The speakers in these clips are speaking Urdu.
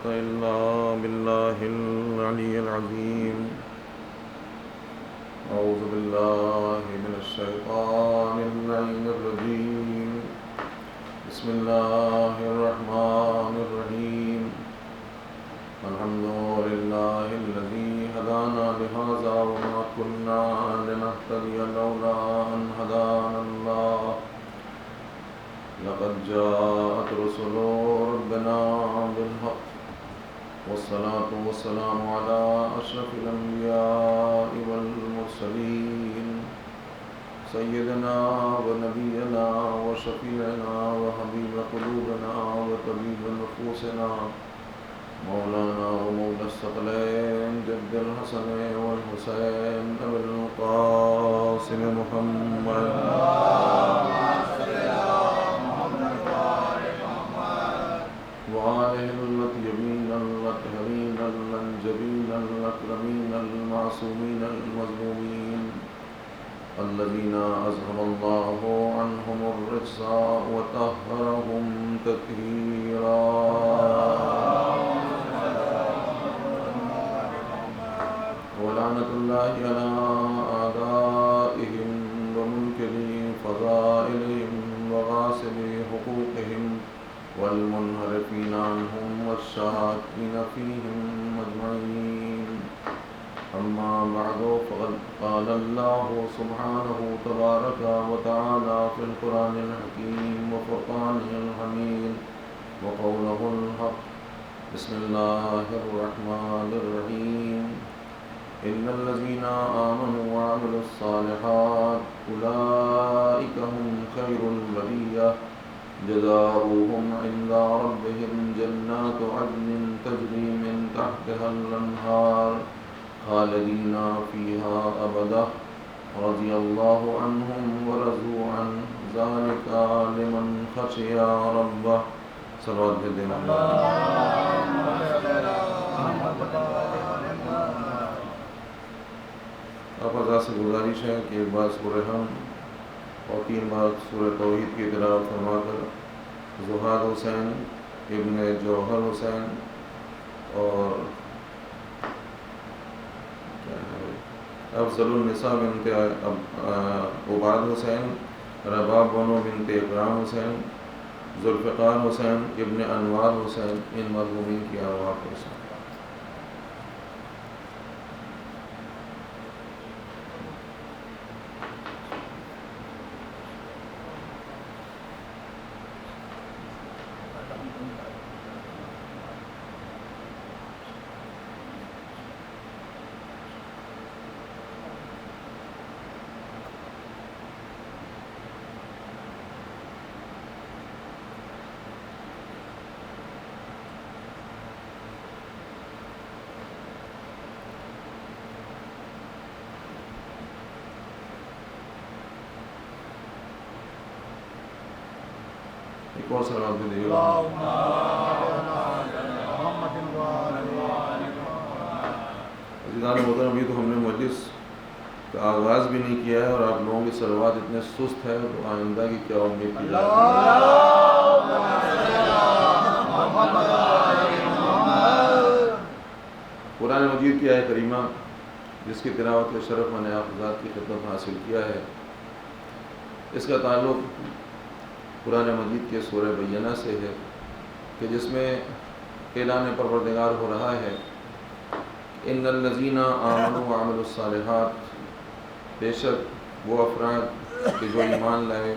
إلا بالله العلي العظيم. أعوذ بالله من الشيطان اللعين الرجيم. بسم الله الرحمن الرحيم. الحمد لله الذي هدانا لهذا وما كنا لنهتدي لولا أن هدانا الله. لقد جاءت رسل ربنا بالحق والصلاة والسلام على أشرف الأنبياء والمرسلين سيدنا ونبينا وشفيعنا وحبيب قلوبنا وطبيب نفوسنا مولانا ومولى الثقلين جد الحسن والحسين أبي القاسم محمد وآله الطيبين الطاهرين المنجبين الأكرمين المعصومين المظلومين الذين أذهب الله عنهم الرجس وطهرهم تطهيرا. ولعنة الله على أعدائهم ومنكري فضائلهم وغاصبي حقوقهم والمنحرفين عنهم والشاكين فيهم أجمعين. أما بعد فقد قال الله سبحانه تبارك وتعالى في القرآن الحكيم وفرقانه الحميد وقوله الحق. بسم الله الرحمن الرحيم. إن الذين آمنوا وعملوا الصالحات أولئك هم خير البرية جزاؤهم عند ربهم جنات عدن تجري من تحتها الأنهار خالدين فيها أبدا رضي الله عنهم ورضوا عنه ذلك لمن خشي ربه. صلوات دینا. آپ حضرات سے گزارش ہے کہ ایک بار سورہ ہم اور 3 بار سورہ توحید کی تلاوت فرما کر زہاد حسین ابن جوہر حسین اور افضل النساء بنت عباد حسین، رباب بنو بنت اکرام حسین، ذوالفقار حسین ابن انوار حسین، ان مرحومین کی ارواح کو حسین. ایک اور سلام دے دیجیے. عزیزان محترم، ابھی تو ہم نے مجلس کا آغاز بھی نہیں کیا ہے اور آپ لوگوں کی صلوات اتنے سست ہے تو آئندہ کی کیا امید کی جائے. قرآن مجید کی آیت کریمہ جس کی تلاوت کا شرف میں نے آپ حضرات کی خدمت حاصل کیا ہے، اس کا تعلق قرآن مجید کے سورہ بینہ سے ہے کہ جس میں اعلان پروردگار ہو رہا ہے ان الذین آمنوا وعملوا الصالحات، بے شک وہ افراد کہ جو ایمان لائے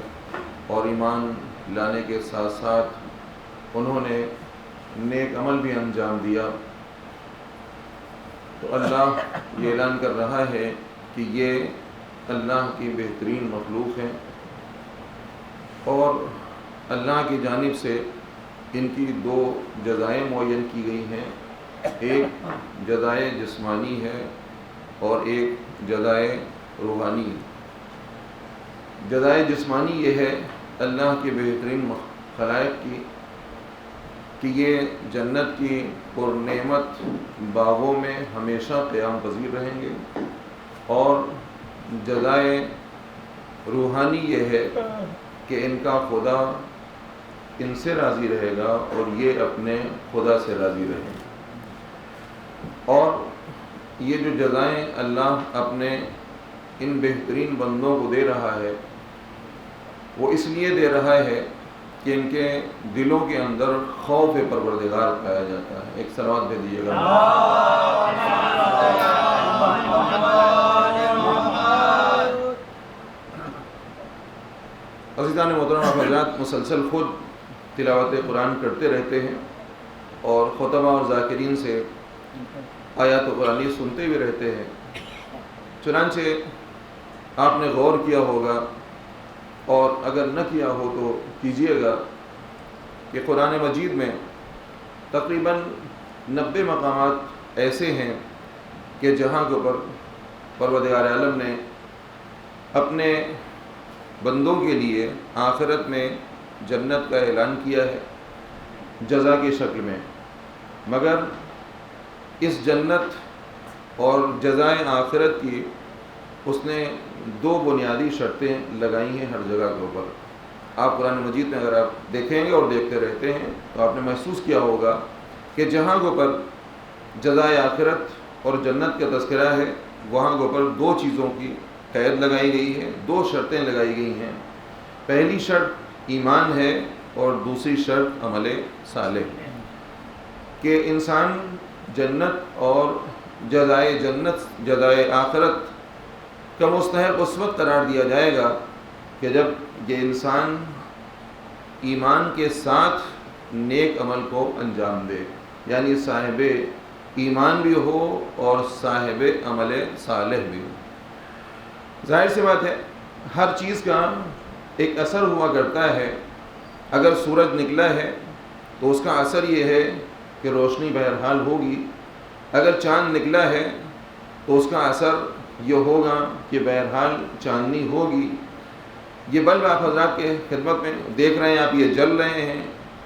اور ایمان لانے کے ساتھ ساتھ انہوں نے نیک عمل بھی انجام دیا. تو اللہ یہ اعلان کر رہا ہے کہ یہ اللہ کی بہترین مخلوق ہیں اور اللہ کی جانب سے ان کی 2 جزائیں معین کی گئی ہیں. ایک جزائے جسمانی ہے اور ایک جزائے روحانی. جزائے جسمانی یہ ہے اللہ کے بہترین خلائق کی کہ یہ جنت کی پر نعمت باغوں میں ہمیشہ قیام پذیر رہیں گے. اور جزائے روحانی یہ ہے کہ ان کا خدا ان سے راضی رہے گا اور یہ اپنے خدا سے راضی رہیں گے۔ اور یہ جو جزائیں اللہ اپنے ان بہترین بندوں کو دے رہا ہے وہ اس لیے دے رہا ہے کہ ان کے دلوں کے اندر خوف پروردگار پایا جاتا ہے۔ ایک صلوات دے دیجیے گا۔ عزیزان محترم حضرات، مسلسل خود تلاوت قرآن کرتے رہتے ہیں اور خطبہ اور ذاکرین سے آیات قرآنی سنتے بھی رہتے ہیں۔ چنانچہ آپ نے غور کیا ہوگا اور اگر نہ کیا ہو تو کیجیے گا کہ قرآن مجید میں تقریباً 90 مقامات ایسے ہیں کہ جہاں کے اوپر پروردگار عالم نے اپنے بندوں کے لیے آخرت میں جنت کا اعلان کیا ہے جزا کی شکل میں، مگر اس جنت اور جزائے آخرت کی اس نے 2 بنیادی شرطیں لگائی ہیں ہر جگہ کے اوپر۔ آپ قرآن مجید میں اگر آپ دیکھیں گے اور دیکھتے رہتے ہیں تو آپ نے محسوس کیا ہوگا کہ جہاں کے اوپر جزائے آخرت اور جنت کا تذکرہ ہے وہاں کے اوپر 2 چیزوں کی قید لگائی گئی ہے، 2 شرطیں لگائی گئی ہیں۔ پہلی شرط ایمان ہے اور دوسری شرط عمل صالح ہے، کہ انسان جنت اور جزائے آخرت کا مستحق اس وقت قرار دیا جائے گا کہ جب یہ انسان ایمان کے ساتھ نیک عمل کو انجام دے، یعنی صاحب ایمان بھی ہو اور صاحب عمل صالح بھی ہو۔ ظاہر سی بات ہے ہر چیز کا ایک اثر ہوا کرتا ہے۔ اگر سورج نکلا ہے تو اس کا اثر یہ ہے کہ روشنی بہرحال ہوگی، اگر چاند نکلا ہے تو اس کا اثر یہ ہوگا کہ بہرحال چاندنی ہوگی۔ یہ بلب آپ حضرات کے خدمت میں دیکھ رہے ہیں، آپ یہ جل رہے ہیں،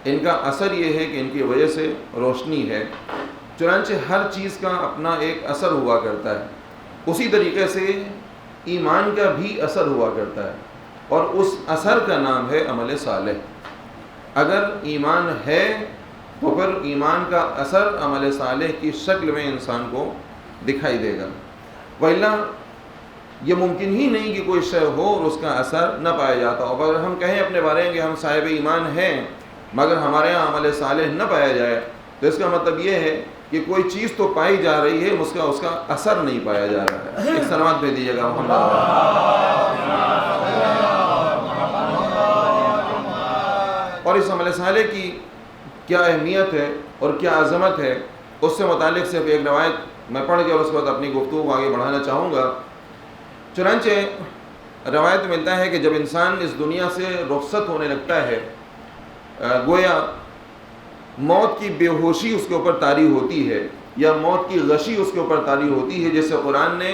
ان کا اثر یہ ہے کہ ان کی وجہ سے روشنی ہے۔ چنانچہ ہر چیز کا اپنا ایک اثر ہوا کرتا ہے، اسی طریقے سے ایمان کا بھی اثر ہوا کرتا ہے اور اس اثر کا نام ہے عمل صالح۔ اگر ایمان ہے تو پھر ایمان کا اثر عمل صالح کی شکل میں انسان کو دکھائی دے گا، وإلا یہ ممکن ہی نہیں کہ کوئی شے ہو اور اس کا اثر نہ پایا جاتا ہو۔ اگر ہم کہیں اپنے بارے میں کہ ہم صاحب ایمان ہیں مگر ہمارے یہاں عمل صالح نہ پایا جائے تو اس کا مطلب یہ ہے کہ کوئی چیز تو پائی جا رہی ہے، اس کا اثر نہیں پایا جا رہا ہے۔ ایک صلوات دے دیجیے گا محمد۔ اور اس عمل صالح کی کیا اہمیت ہے اور کیا عظمت ہے، اس سے متعلق صرف ایک روایت میں پڑھ کے اور اس کے بعد اپنی گفتگو کو آگے بڑھانا چاہوں گا۔ چنانچہ روایت ملتا ہے کہ جب انسان اس دنیا سے رخصت ہونے لگتا ہے، گویا موت کی بے ہوشی اس کے اوپر طاری ہوتی ہے یا موت کی غشی اس کے اوپر طاری ہوتی ہے، جیسے قرآن نے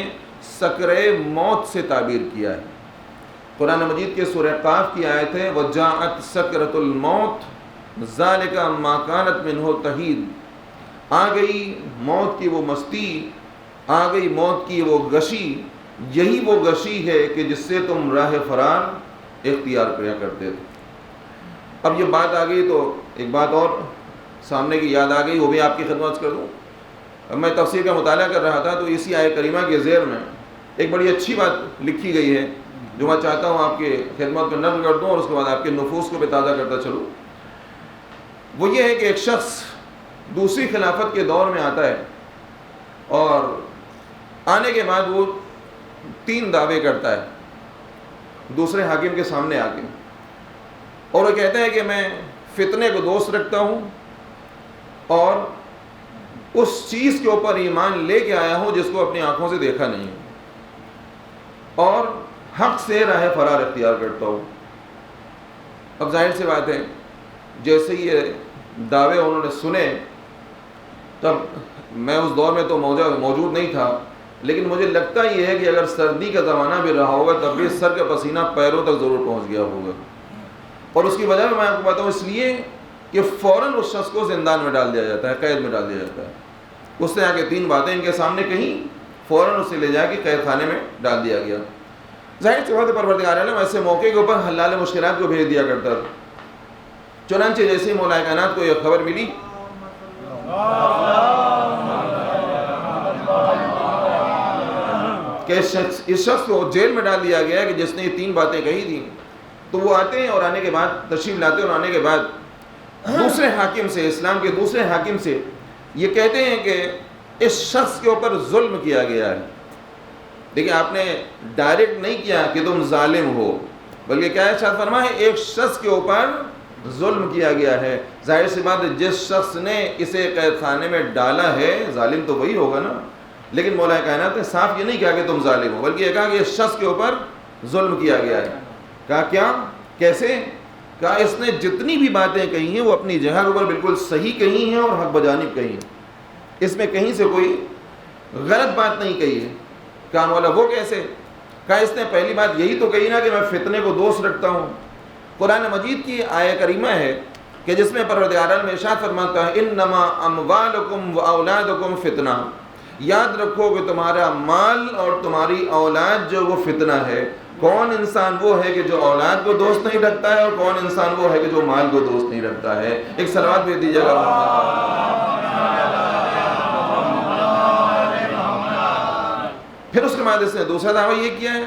سکرے موت سے تعبیر کیا ہے۔ قرآن مجید کے سورہ قاف کی آیت ہے وَجَاءَتْ سَكْرَةُ الْمَوْتِ ذَلِكَ مَا كَانَتْ مِنْهُ تَحِيدٌ، آ گئی موت کی وہ مستی، آ گئی موت کی وہ غشی، یہی وہ غشی ہے کہ جس سے تم راہ فرار اختیار کیا کرتے تھے۔ اب یہ بات آ گئی تو ایک بات اور سامنے کی یاد آ گئی، وہ بھی آپ کی خدمت کر دوں۔ میں تفسیر کا مطالعہ کر رہا تھا تو اسی آیت کریمہ کے ذیل میں ایک بڑی اچھی بات لکھی گئی ہے جو میں چاہتا ہوں آپ کے خدمت میں نقل کر دوں اور اس کے بعد آپ کے نفوس کو بھی تازہ کرتا چلوں۔ وہ یہ ہے کہ ایک شخص دوسری خلافت کے دور میں آتا ہے اور آنے کے بعد وہ 3 دعوے کرتا ہے دوسرے حاکم کے سامنے آ کے، اور وہ کہتا ہے کہ میں فتنے کو دوست رکھتا ہوں اور اس چیز کے اوپر ایمان لے کے آیا ہوں جس کو اپنی آنکھوں سے دیکھا نہیں ہے، اور حق سے راہ فرار اختیار کرتا ہوں۔ اب ظاہر سی بات ہے جیسے یہ دعوے انہوں نے سنے، تب میں اس دور میں تو موجود نہیں تھا، لیکن مجھے لگتا یہ ہے کہ اگر سردی کا زمانہ بھی رہا ہوگا تب بھی سر کا پسینہ پیروں تک ضرور پہنچ گیا ہوگا۔ اور اس کی وجہ میں آپ کو بتاؤں اس لیے کہ فوراً اس شخص کو زندان میں ڈال دیا جاتا ہے، قید میں ڈال دیا جاتا ہے۔ اس نے آ کے 3 باتیں ان کے سامنے کہیں، فوراً اسے لے جا کے قید خانے میں ڈال دیا گیا۔ ظاہر سی بات ہے پروردگار عالم ایسے موقع کے اوپر حلال مشکلات کو بھیج دیا کرتا تھا۔ چنانچہ جیسے مولا کائنات کو یہ خبر ملی کہ اس شخص کو جیل میں ڈال دیا گیا کہ جس نے یہ 3 باتیں کہی تھیں، تو وہ آتے ہیں اور آنے کے بعد تشریف لاتے ہیں اور آنے کے بعد دوسرے حاکم سے، اسلام کے دوسرے حاکم سے یہ کہتے ہیں کہ اس شخص کے اوپر ظلم کیا گیا ہے. دیکھیں آپ نے ڈائریکٹ نہیں کیا کہ تم ظالم ہو، بلکہ کیا ارشاد فرمایا ہے، ایک شخص کے اوپر ظلم کیا گیا ہے. ظاہر سی بات ہے جس شخص نے اسے قید خانے میں ڈالا ہے ظالم تو وہی ہوگا نا. لیکن مولا کائنات نے صاف یہ نہیں کہا کہ تم ظالم ہو، بلکہ یہ کہا کہ اس شخص کے اوپر ظلم کیا گیا ہے. کہا کیا، کیسے؟ کہا اس نے جتنی بھی باتیں کہی ہیں وہ اپنی جگہ کے اوپر بالکل صحیح کہی ہیں اور حق بجانب کہی ہیں، اس میں کہیں سے کوئی غلط بات نہیں کہی ہے. کہا مولا وہ کیسے؟ کہا اس نے پہلی بات یہی تو کہی نا کہ میں فتنے کو دوست رکھتا ہوں. قرآن مجید کی آیہ کریمہ ہے کہ جس میں پروردگار عالم ارشاد فرماتا ہے انما اموالکم و اولادکم فتنہ، یاد رکھو کہ تمہارا مال اور تمہاری اولاد جو وہ فتنہ ہے. کون انسان وہ ہے کہ جو اولاد کو دوست نہیں رکھتا ہے، اور کون انسان وہ ہے کہ جو مال کو دوست نہیں رکھتا ہے؟ ایک صلوات بھیج دیجیے گا. پھر اس کے بعد اس نے دوسرا دعویٰ یہ کیا ہے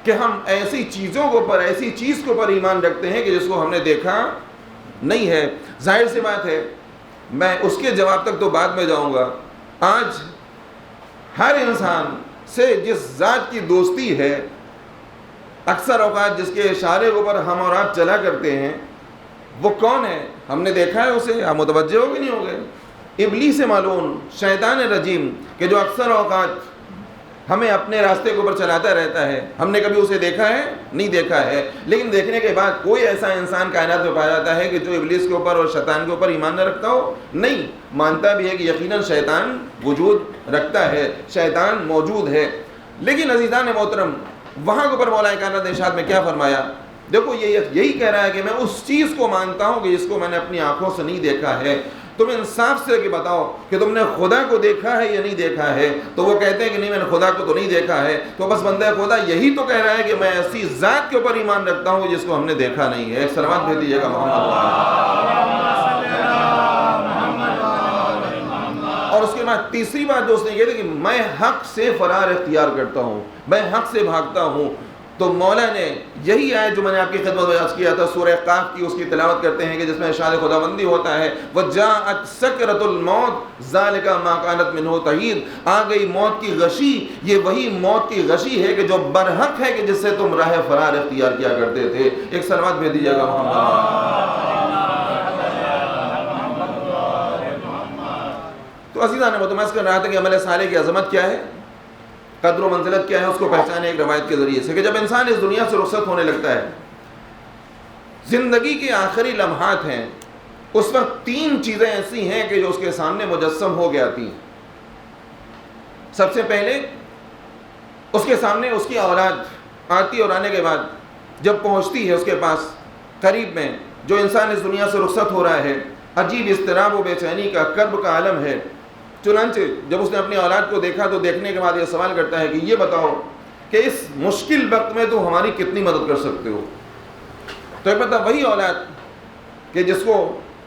کہ ہم ایسی چیزوں کے اوپر، ایسی چیز کے اوپر ایمان رکھتے ہیں کہ جس کو ہم نے دیکھا نہیں ہے. ظاہر سی بات ہے میں اس کے جواب تک تو بعد میں جاؤں گا. آج ہر انسان سے جس ذات کی دوستی ہے، اکثر اوقات جس کے اشارے کے اوپر ہم اور آپ چلا کرتے ہیں، وہ کون ہے؟ ہم نے دیکھا ہے اسے، آپ متوجہ ہو گے نہیں ہو گئے؟ ابلیس ملعون، شیطان رجیم، کہ جو اکثر اوقات ہمیں اپنے راستے کے اوپر چلاتا رہتا ہے. ہم نے کبھی اسے دیکھا ہے؟ نہیں دیکھا ہے. لیکن دیکھنے کے بعد کوئی ایسا انسان کائنات میں پایا جاتا ہے کہ جو ابلیس کے اوپر اور شیطان کے اوپر ایمان نہ رکھتا ہو؟ نہیں، مانتا بھی ہے کہ یقیناً شیطان وجود رکھتا ہے، شیطان موجود ہے. لیکن عزیزان محترم، وہاں کے اوپر مولا کائنات نے ارشاد میں کیا فرمایا؟ دیکھو یہ یہی کہہ رہا ہے کہ میں اس چیز کو مانتا ہوں کہ جس کو میں نے اپنی آنکھوں سے نہیں دیکھا ہے. تم انصاف سے کہ بتاؤ کہ تم نے خدا کو دیکھا ہے یا نہیں دیکھا ہے؟ تو وہ کہتے ہیں کہ نہیں میں نے خدا کو تو نہیں دیکھا ہے. تو بس بندہ خدا یہی تو کہہ رہا ہے کہ میں ایسی ذات کے اوپر ایمان رکھتا ہوں جس کو ہم نے دیکھا نہیں ہے. ایک صلوات بھیج دیجیے گا اور اس کے بعد تیسری بات دوست نے یہ تھی کہ میں حق سے فرار اختیار کرتا ہوں، میں حق سے بھاگتا ہوں. تو مولا نے یہی آیت جو میں نے آپ کی خدمت میں عرض کیا تھا سورہ قاف کی، اس کی تلاوت کرتے ہیں کہ جس میں ارشاد خداوندی ہوتا ہے وَجَاءَتْ سَكْرَةُ الْمَوْتِ ذَلِكَ مَا كَانَتْ مِنْهُ تَحِيدٌ، آ گئی موت کی غشی. یہ وہی موت کی غشی ہے کہ جو برحق ہے کہ جس سے تم راہ فرار اختیار کیا کرتے تھے. ایک صلوات بھیج دیجیے گا محمد. تو عزیزان میں متمسک کر رہا تھا کہ عمل صالح کی عظمت کیا ہے، قدر و منزلت کیا ہے، اس کو پہچانے ایک روایت کے ذریعے سے کہ جب انسان اس دنیا سے رخصت ہونے لگتا ہے، زندگی کے آخری لمحات ہیں، اس وقت 3 چیزیں ایسی ہیں کہ جو اس کے سامنے مجسم ہو گیا تھی. سب سے پہلے اس کے سامنے اس کی اولاد آتی، اور آنے کے بعد جب پہنچتی ہے اس کے پاس قریب میں، جو انسان اس دنیا سے رخصت ہو رہا ہے، عجیب اضطراب و بے چینی کا، کرب کا عالم ہے. چنانچہ جب اس نے اپنی اولاد کو دیکھا تو دیکھنے کے بعد یہ سوال کرتا ہے کہ یہ بتاؤ کہ اس مشکل وقت میں تم ہماری کتنی مدد کر سکتے ہو. تو ایک پتہ وہی اولاد کہ جس کو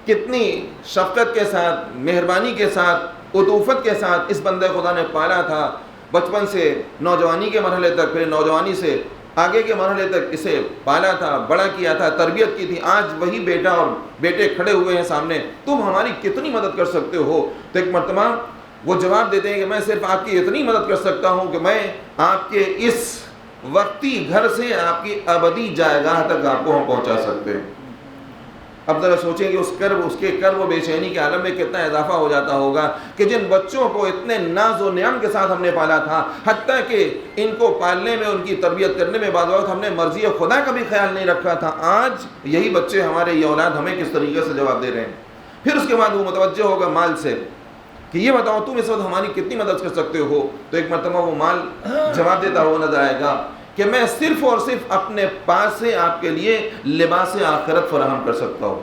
کتنی شفقت کے ساتھ، مہربانی کے ساتھ، عطوفت کے ساتھ اس بندے خدا نے پالا تھا، بچپن سے نوجوانی کے مرحلے تک، پھر نوجوانی سے آگے کے مرحلے تک اسے پالا تھا، بڑا کیا تھا، تربیت کی تھی. آج وہی بیٹا اور بیٹے کھڑے ہوئے ہیں سامنے، تم ہماری کتنی مدد کر سکتے ہو؟ تو ایک مرتبہ وہ جواب دیتے ہیں کہ میں صرف آپ کی اتنی مدد کر سکتا ہوں کہ میں آپ کے اس وقتی گھر سے آپ کی ابدی جائیگاہ تک آپ کو ہم پہنچا سکتے ہیں. اب ذرا سوچیں کہ اس کے کرب و بے چینی کے عالم میں کتنا اضافہ ہو جاتا ہوگا کہ جن بچوں کو اتنے ناز و نعم کے ساتھ ہم نے پالا تھا، حتیٰ کہ ان کو پالنے میں، ان کی تربیت کرنے میں بعض وقت ہم نے مرضی خدا کا بھی خیال نہیں رکھا تھا، آج یہی بچے ہمارے، یہ اولاد ہمیں کس طریقے سے جواب دے رہے ہیں. پھر اس کے بعد وہ متوجہ ہوگا مال سے کہ یہ بتاؤ تم اس وقت ہماری کتنی مدد کر سکتے ہو. تو ایک مرتبہ وہ مال جواب دیتا ہوا نظر آئے گا کہ میں صرف اور صرف اپنے پاس سے آپ کے لیے لباس آخرت فراہم کر سکتا ہوں.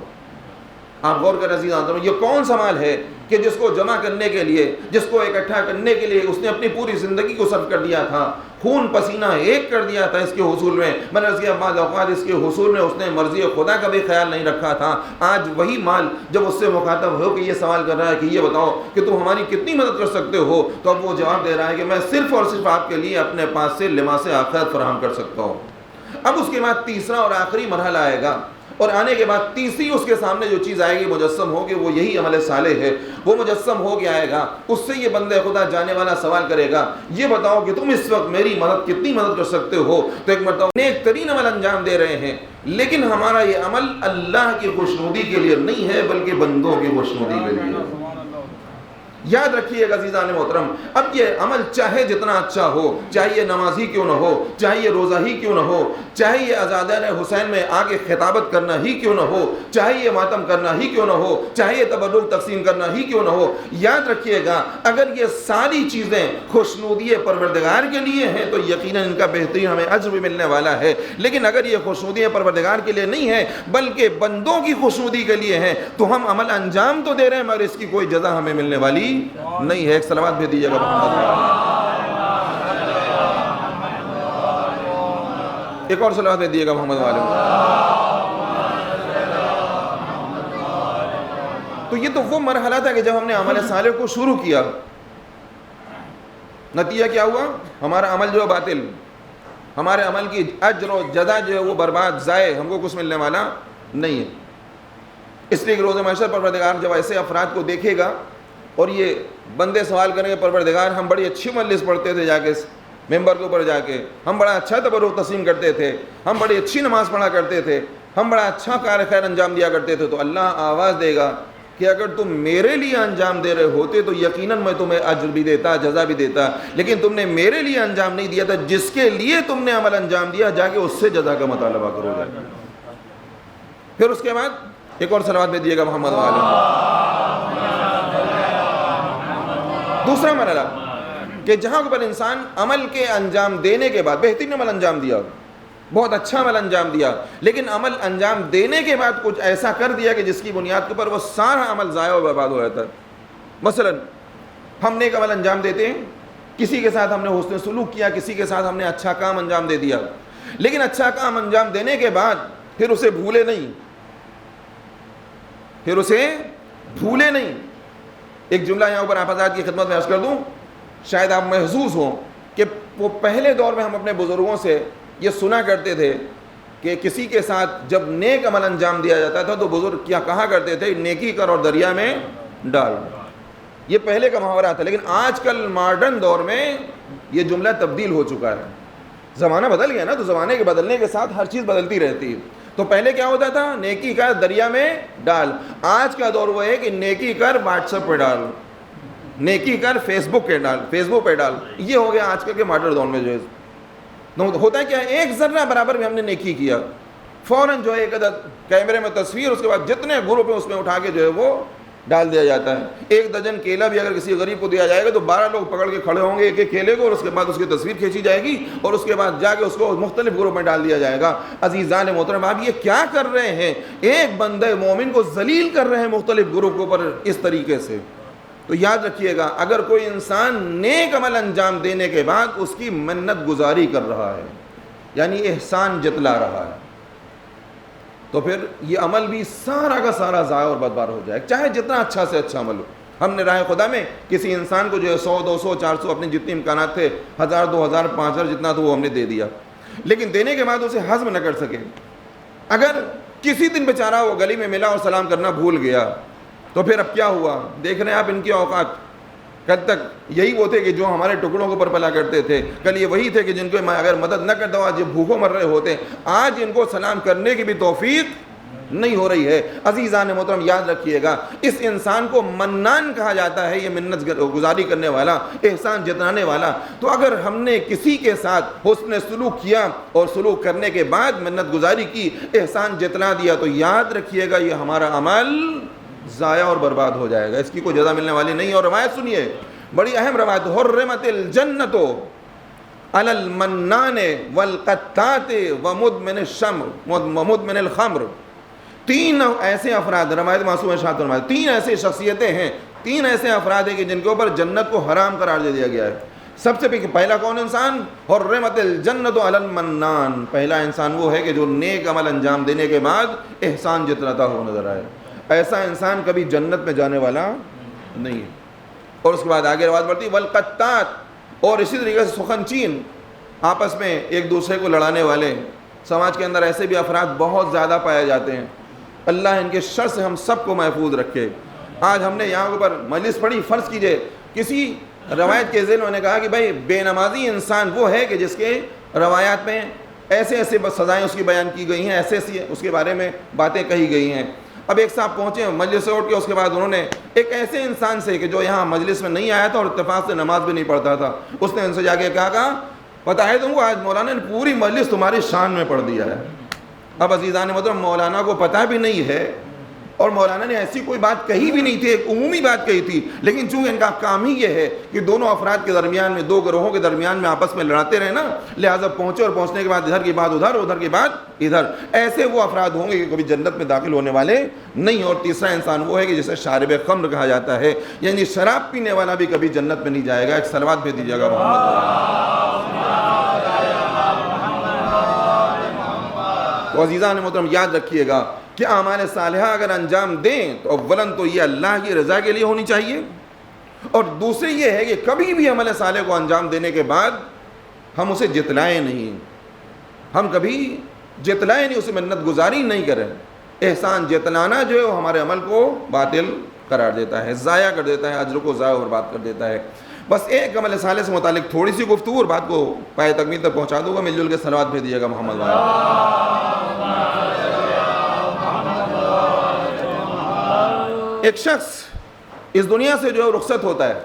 آپ غور کر عزیز آدم، یہ کون سا مال ہے کہ جس کو جمع کرنے کے لیے، جس کو اکٹھا کرنے کے لیے اس نے اپنی پوری زندگی کو صرف کر دیا تھا. خون پسینہ ایک کر دیا تھا اس کے حصول میں، میں نے بعض اوقات اس کے حصول میں اس نے مرضی خدا کا بھی خیال نہیں رکھا تھا. آج وہی مال جب اس سے مخاطب ہو کہ یہ سوال کر رہا ہے کہ یہ بتاؤ کہ تم ہماری کتنی مدد کر سکتے ہو، تو اب وہ جواب دے رہا ہے کہ میں صرف اور صرف آپ کے لیے اپنے پاس سے لباس آخرت فراہم کر سکتا ہوں. اب اس کے بعد تیسرا اور آخری مرحلہ آئے گا، اور آنے کے بعد تیسری اس کے سامنے جو چیز آئے گی مجسم ہو کہ وہ یہی عمل صالح ہے. وہ مجسم ہو کے آئے گا، اس سے یہ بندے خدا جانے والا سوال کرے گا یہ بتاؤ کہ تم اس وقت میری مدد کتنی مدد کر سکتے ہو. تو ایک مرتبہ نیک ترین عمل انجام دے رہے ہیں، لیکن ہمارا یہ عمل اللہ کی خوشنودی کے لیے نہیں ہے بلکہ بندوں کی خوشنودی کے لیے. یاد رکھیے گا عزیزان محترم، اب یہ عمل چاہے جتنا اچھا ہو، چاہے یہ نمازی کیوں نہ ہو، چاہے یہ روزہ ہی کیوں نہ ہو، چاہے یہ عزادین حسین میں آ کے خطابت کرنا ہی کیوں نہ ہو، چاہے یہ ماتم کرنا ہی کیوں نہ ہو، چاہے یہ تبرک تقسیم کرنا ہی کیوں نہ ہو، یاد رکھیے گا اگر یہ ساری چیزیں خوشنودی پروردگار کے لیے ہیں تو یقیناً ان کا بہترین ہمیں اجر بھی ملنے والا ہے. لیکن اگر یہ خوشنودی پروردگار کے لیے نہیں ہے بلکہ بندوں کی خوشنودی کے لیے ہیں تو ہم عمل انجام تو دے رہے ہیں مگر اس کی کوئی جزا ہمیں ملنے والی نہیں ہے. ایک صلوات بھیج دیجیے گا محمد. ایک اور صلوات بھیج دیجیے گا محمد والے. تو یہ تو وہ مرحلہ تھا کہ جب ہم نے عمل صالح کو شروع کیا، نتیجہ کیا ہوا؟ ہمارا عمل جو ہے باطل، ہمارے عمل کی اجر و جزا جو ہے وہ برباد، ضائع، ہم کو کچھ ملنے والا نہیں ہے. اس لیے کہ روز محشر پروردگار جب ایسے افراد کو دیکھے گا اور یہ بندے سوال کریں گے پروردگار ہم بڑی اچھی مجلس پڑھتے تھے، جا کے ممبر کے اوپر جا کے ہم بڑا اچھا تبرک تسلیم کرتے تھے، ہم بڑی اچھی نماز پڑھا کرتے تھے، ہم بڑا اچھا کار خیر انجام دیا کرتے تھے، تو اللہ آواز دے گا کہ اگر تم میرے لیے انجام دے رہے ہوتے تو یقیناً میں تمہیں اجر بھی دیتا، جزا بھی دیتا، لیکن تم نے میرے لیے انجام نہیں دیا تھا. جس کے لیے تم نے عمل انجام دیا جا کے اس سے جزا کا مطالبہ کرو گے. پھر اس کے بعد ایک اور صلوات بھیج دیجیے گا محمد وعلیہ. دوسرا مرحلہ کہ جہاں پر انسان عمل کے انجام دینے کے بعد بہترین عمل انجام دیا، بہت اچھا عمل انجام دیا، لیکن عمل انجام دینے کے بعد کچھ ایسا کر دیا کہ جس کی بنیاد کے اوپر وہ سارا عمل ضائع و برباد ہو جاتا ہے. مثلا ہم نے ایک عمل انجام دیتے ہیں، کسی کے ساتھ ہم نے حسن سلوک کیا، کسی کے ساتھ ہم نے اچھا کام انجام دے دیا، لیکن اچھا کام انجام دینے کے بعد پھر اسے بھولے نہیں. ایک جملہ یہاں اوپر آپ حضرات کی خدمت میں عرض کر دوں، شاید آپ محظوظ ہوں کہ وہ پہلے دور میں ہم اپنے بزرگوں سے یہ سنا کرتے تھے کہ کسی کے ساتھ جب نیک عمل انجام دیا جاتا تھا تو بزرگ کیا کہا کرتے تھے؟ نیکی کر اور دریا میں ڈال. یہ پہلے کا محاورہ تھا، لیکن آج کل ماڈرن دور میں یہ جملہ تبدیل ہو چکا ہے. زمانہ بدل گیا نا، تو زمانے کے بدلنے کے ساتھ ہر چیز بدلتی رہتی ہے. تو پہلے کیا ہوتا تھا؟ نیکی کر دریا میں ڈال. آج کا دور وہ ہے کہ نیکی کر واٹس ایپ پہ ڈال، نیکی کر فیس بک پہ ڈال. یہ ہو گیا آج کل کے ماڈرن دور میں. جو ہے ہوتا ہے کیا، ایک ذرہ برابر بھی ہم نے نیکی کیا فوراً جو ہے ایک عدد کیمرے میں تصویر، اس کے بعد جتنے گروپ ہیں اس میں اٹھا کے جو ہے وہ ڈال دیا جاتا ہے. ایک درجن کیلا بھی اگر کسی غریب کو دیا جائے گا تو 12 لوگ پکڑ کے کھڑے ہوں گے ایک ایک کیلے کو، اور اس کے بعد اس کی تصویر کھینچی جائے گی اور اس کے بعد جا کے اس کو مختلف گروپ میں ڈال دیا جائے گا. عزیزان محترم، آپ یہ کیا کر رہے ہیں؟ ایک بندے مومن کو ذلیل کر رہے ہیں مختلف گروپوں پر اس طریقے سے. تو یاد رکھیے گا اگر کوئی انسان نیک عمل انجام دینے کے بعد اس کی منت گزاری کر رہا ہے، یعنی احسان جتلا رہا ہے، تو پھر یہ عمل بھی سارا کا سارا ضائع اور برباد ہو جائے، چاہے جتنا اچھا سے اچھا عمل ہو. ہم نے راہ خدا میں کسی انسان کو جو ہے 100 200 400 اپنے جتنے امکانات تھے 1000 2000 5000 جتنا تو وہ ہم نے دے دیا، لیکن دینے کے بعد اسے ہضم نہ کر سکے. اگر کسی دن بیچارہ وہ گلی میں ملا اور سلام کرنا بھول گیا تو پھر اب کیا ہوا؟ دیکھ رہے ہیں آپ ان کے اوقات. کل تک یہی وہ تھے کہ جو ہمارے ٹکڑوں کے اوپر پلا کرتے تھے، کل یہ وہی تھے کہ جن کو میں اگر مدد نہ کرتا ہوں آج یہ بھوکوں مر رہے ہوتے. آج ان کو سلام کرنے کی بھی توفیق نہیں ہو رہی ہے. عزیزان محترم یاد رکھیے گا اس انسان کو منان کہا جاتا ہے، یہ منت گزاری کرنے والا، احسان جتانے والا. تو اگر ہم نے کسی کے ساتھ حسن سلوک کیا اور سلوک کرنے کے بعد منت گزاری کی، احسان جتلا دیا، تو یاد رکھیے گا یہ ہمارا عمل ضائع اور برباد ہو جائے گا، اس کی کوئی جزا ملنے والی نہیں. اور روایت سنیے، بڑی اہم روایت، حرمت الجنت علی المنان والقتات ومدمن الشمر ومدمن الخمر. 3 ایسے افراد، روایت معصوم ارشاد فرمایا، 3 ایسے شخصیتیں ہیں، 3 ایسے افراد ہیں کہ جن کے اوپر جنت کو حرام قرار دے دیا گیا ہے. سب سے پہلا کون انسان؟ حرمت الجنت علی المنان، پہلا انسان وہ ہے کہ جو نیک عمل انجام دینے کے بعد احسان جتلاتا ہو نظر آئے. ایسا انسان کبھی جنت میں جانے والا نہیں ہے. اور اس کے بعد آگے روایت بڑھتی والقطات، اور اسی طریقے سے سخنچین، آپس میں ایک دوسرے کو لڑانے والے. سماج کے اندر ایسے بھی افراد بہت زیادہ پائے جاتے ہیں. اللہ ان کے شر سے ہم سب کو محفوظ رکھے. آج ہم نے یہاں اوپر مجلس پڑھی، فرض کیجئے کسی روایت کے ذیل نے کہا کہ بھائی بے نمازی انسان وہ ہے کہ جس کے روایات میں ایسے ایسے سزائیں اس کی بیان کی گئی ہیں، ایسے ایسی اس کے بارے میں باتیں کہی گئی ہیں. اب ایک صاحب پہنچے مجلس سے اٹھ کے، اس کے بعد انہوں نے ایک ایسے انسان سے کہ جو یہاں مجلس میں نہیں آیا تھا اور اتفاق سے نماز بھی نہیں پڑھتا تھا، اس نے ان سے جا کے کہا پتہ ہے تم کو آج مولانا نے پوری مجلس تمہاری شان میں پڑھ دیا ہے. اب عزیزان محترم، مولانا کو پتہ بھی نہیں ہے اور مولانا نے ایسی کوئی بات کہی بھی نہیں تھی، ایک عمومی بات کہی تھی، لیکن چونکہ ان کا کام ہی یہ ہے کہ دونوں افراد کے درمیان میں، دو گروہوں کے درمیان میں آپس میں لڑاتے رہے نا، لہٰذا پہنچے اور پہنچنے کے بعد ادھر کی بات ادھر، ادھر کی بات ادھر. ایسے وہ افراد ہوں گے کہ کبھی جنت میں داخل ہونے والے نہیں. اور تیسرا انسان وہ ہے کہ جسے شارب خمر کہا جاتا ہے، یعنی شراب پینے والا بھی کبھی جنت میں نہیں جائے گا. ایک صلوات بھیج دیجیے گا تو عزیزان محترم یاد رکھیے گا کہ اعمال صالحہ اگر انجام دیں تو اولاً تو یہ اللہ کی رضا کے لیے ہونی چاہیے، اور دوسری یہ ہے کہ کبھی بھی عمل صالح کو انجام دینے کے بعد ہم اسے جتلائیں نہیں، ہم کبھی جتلائیں نہیں، اسے منت گزاری نہیں کریں. احسان جتلانا جو ہے وہ ہمارے عمل کو باطل قرار دیتا ہے، ضائع کر دیتا ہے، اجر کو ضائع اور برباد کر دیتا ہے. بس ایک عمل صالح سے متعلق تھوڑی سی گفتگو اور بات کو پائے تکمیل تک پہنچا دوں گا. مل جل کے صلوات بھیج دیجیے گا محمد بھائی. ایک شخص اس دنیا سے جو رخصت ہوتا ہے،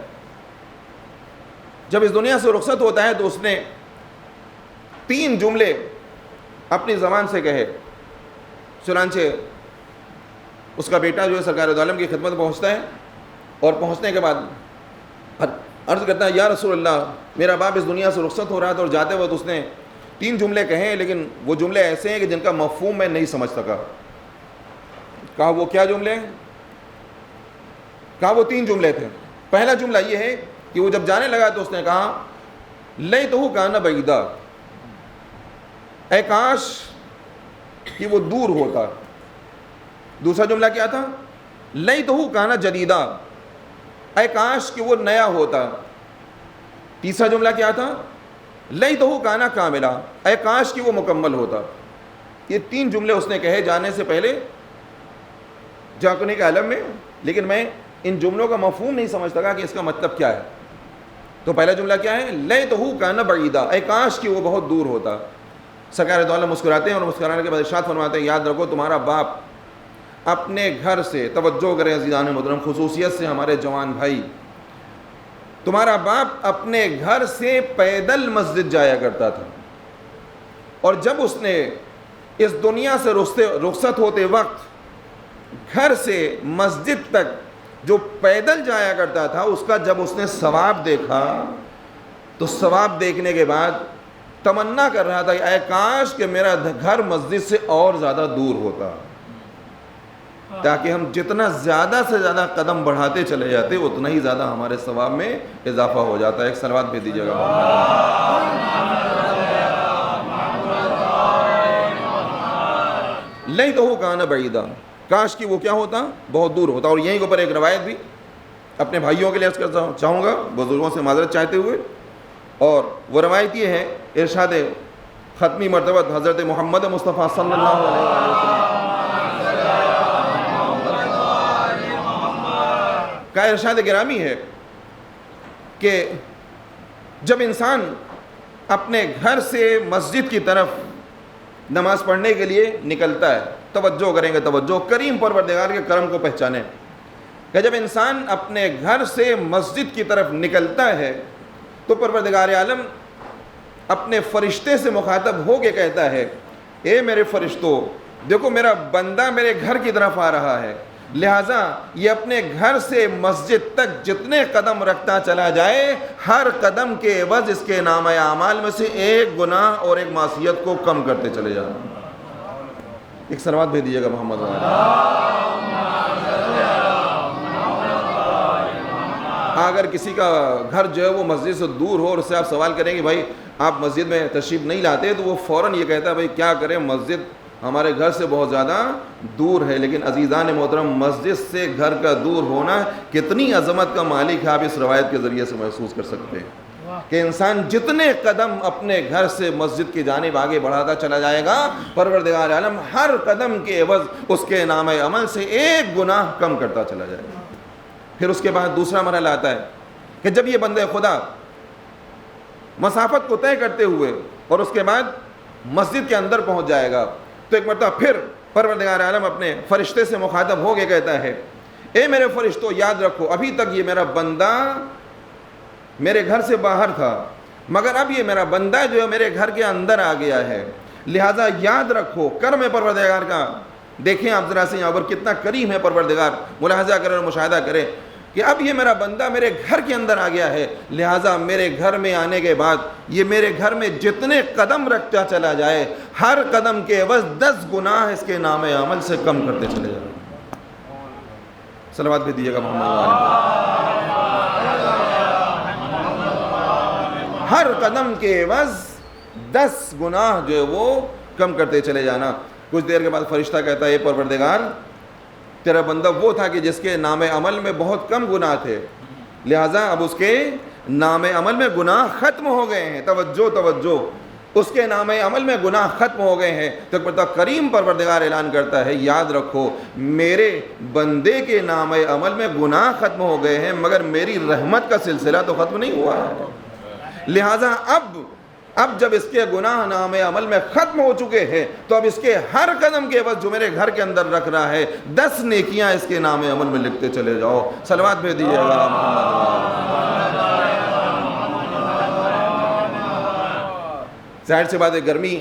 جب اس دنیا سے رخصت ہوتا ہے تو اس نے 3 جملے اپنی زبان سے کہے. چنانچہ اس کا بیٹا جو ہے سرکار دو عالم کی خدمت پہنچتا ہے، اور پہنچنے کے بعد عرض کرتا ہے یا رسول اللہ، میرا باپ اس دنیا سے رخصت ہو رہا تھا اور جاتے وقت اس نے 3 جملے کہے، لیکن وہ جملے ایسے ہیں کہ جن کا مفہوم میں نہیں سمجھ سکا. کہا وہ کیا جملے ہیں؟ کہا وہ 3 جملے تھے. پہلا جملہ یہ ہے کہ وہ جب جانے لگا تو اس نے کہا لیتہ کان بعیدا، اے کاش کہ وہ دور ہوتا. دوسرا جملہ کیا تھا؟ لیتہ کان جدیدا، اے کاش کہ وہ نیا ہوتا. تیسرا جملہ کیا تھا؟ لیتہ کان کاملا، اے کاش کہ وہ مکمل ہوتا. یہ 3 جملے اس نے کہے جانے سے پہلے جاگنے کے عالم میں، لیکن میں ان جملوں کا مفہوم نہیں سمجھ سکا کہ اس کا مطلب کیا ہے. تو پہلا جملہ کیا ہے؟ لیتہ کان بعیدا، اے کاش کہ وہ بہت دور ہوتا. سرکار دو عالم مسکراتے ہیں اور مسکرانے کے بعد ارشاد فرماتے ہیں یاد رکھو تمہارا باپ اپنے گھر سے، توجہ کریں عزیزان محترم، خصوصیت سے ہمارے جوان بھائی، تمہارا باپ اپنے گھر سے پیدل مسجد جایا کرتا تھا، اور جب اس نے اس دنیا سے رخصت ہوتے وقت گھر سے مسجد تک جو پیدل جایا کرتا تھا، اس کا جب اس نے ثواب دیکھا تو ثواب دیکھنے کے بعد تمنا کر رہا تھا کہ اے کاش کہ میرا گھر مسجد سے اور زیادہ دور ہوتا، تاکہ ہم جتنا زیادہ سے زیادہ قدم بڑھاتے چلے جاتے اتنا ہی زیادہ ہمارے ثواب میں اضافہ ہو جاتا ہے. ایک صلوات بھیج دیجیے گا. لیتہ کان بعیدا، کاش کہ وہ کیا ہوتا؟ بہت دور ہوتا. اور یہیں کے اوپر ایک روایت بھی اپنے بھائیوں کے لیے عرض کرنا چاہوں گا، بزرگوں سے معذرت چاہتے ہوئے، اور وہ روایت یہ ہے، ارشاد ختمی مرتبہ حضرت محمد مصطفیٰ صلی اللہ علیہ وسلم کا ارشاد گرامی ہے کہ جب انسان اپنے گھر سے مسجد کی طرف نماز پڑھنے کے لیے نکلتا ہے، توجہ کریں گے، توجہ، کریم پروردگار کے کرم کو پہچانیں، کہ جب انسان اپنے گھر سے مسجد کی طرف نکلتا ہے تو پروردگار عالم اپنے فرشتے سے مخاطب ہو کے کہتا ہے اے میرے فرشتوں، دیکھو میرا بندہ میرے گھر کی طرف آ رہا ہے، لہٰذا یہ اپنے گھر سے مسجد تک جتنے قدم رکھتا چلا جائے، ہر قدم کے عوض اس کے نامہ اعمال میں سے ایک گناہ اور ایک معصیت کو کم کرتے چلے جائیں. ایک صلوات بھیج دیجیے گا محمد. اگر کسی کا گھر جو ہے وہ مسجد سے دور ہو اور اس سے آپ سوال کریں کہ بھائی آپ مسجد میں تشریف نہیں لاتے، تو وہ فوراً یہ کہتا ہے بھائی کیا کریں، مسجد ہمارے گھر سے بہت زیادہ دور ہے۔ لیکن عزیزان محترم، مسجد سے گھر کا دور ہونا کتنی عظمت کا مالک ہے، آپ اس روایت کے ذریعے سے محسوس کر سکتے ہیں کہ انسان جتنے قدم اپنے گھر سے مسجد کی جانب آگے بڑھاتا چلا جائے گا، پروردگار عالم ہر قدم کے عوض اس کے نام عمل سے ایک گناہ کم کرتا چلا جائے گا۔ پھر اس کے بعد دوسرا مرحلہ آتا ہے کہ جب یہ بندے خدا مسافت کو طے کرتے ہوئے اور اس کے بعد مسجد کے اندر پہنچ جائے گا، تو ایک مرتبہ پھر پروردگار عالم اپنے فرشتے سے مخاطب ہو کے کہتا ہے، اے میرے فرشتوں، یاد رکھو ابھی تک یہ میرا بندہ میرے گھر سے باہر تھا، مگر اب یہ میرا بندہ جو ہے میرے گھر کے اندر آ گیا ہے، لہٰذا یاد رکھو کرم پروردگار کا۔ دیکھیں آپ ذرا سے یہاں پر کتنا کریم ہے پروردگار، ملاحظہ کریں اور مشاہدہ کریں کہ اب یہ میرا بندہ میرے گھر کے اندر آ گیا ہے، لہٰذا میرے گھر میں آنے کے بعد یہ میرے گھر میں جتنے قدم رکھتا چلا جائے، ہر قدم کے عوض 10 گناہ اس کے نام عمل سے کم کرتے چلے جائیں۔ صلوات بھی دیجیے گا محمد علیہ۔ ہر قدم کے عوض 10 گناہ جو ہے وہ کم کرتے چلے جانا۔ کچھ دیر کے بعد فرشتہ کہتا ہے، اے پروردگار، تیرا بندہ وہ تھا کہ جس کے نام عمل میں بہت کم گناہ تھے، لہٰذا اب اس کے نام عمل میں گناہ ختم ہو گئے ہیں۔ توجہ، اس کے نام عمل میں گناہ ختم ہو گئے ہیں۔ تو پتہ کریم پروردگار اعلان کرتا ہے، یاد رکھو میرے بندے کے نام عمل میں گناہ ختم ہو گئے ہیں، مگر میری رحمت کا سلسلہ تو ختم نہیں ہوا ہے۔ لہٰذا اب جب اس کے گناہ نام عمل میں ختم ہو چکے ہیں، تو اب اس کے ہر قدم کے عوض جو میرے گھر کے اندر رکھ رہا ہے 10 نیکیاں اس کے نام عمل میں لکھتے چلے جاؤ۔ صلوات بھیج دیجیے گا ظاہر سی بات ہے، گرمی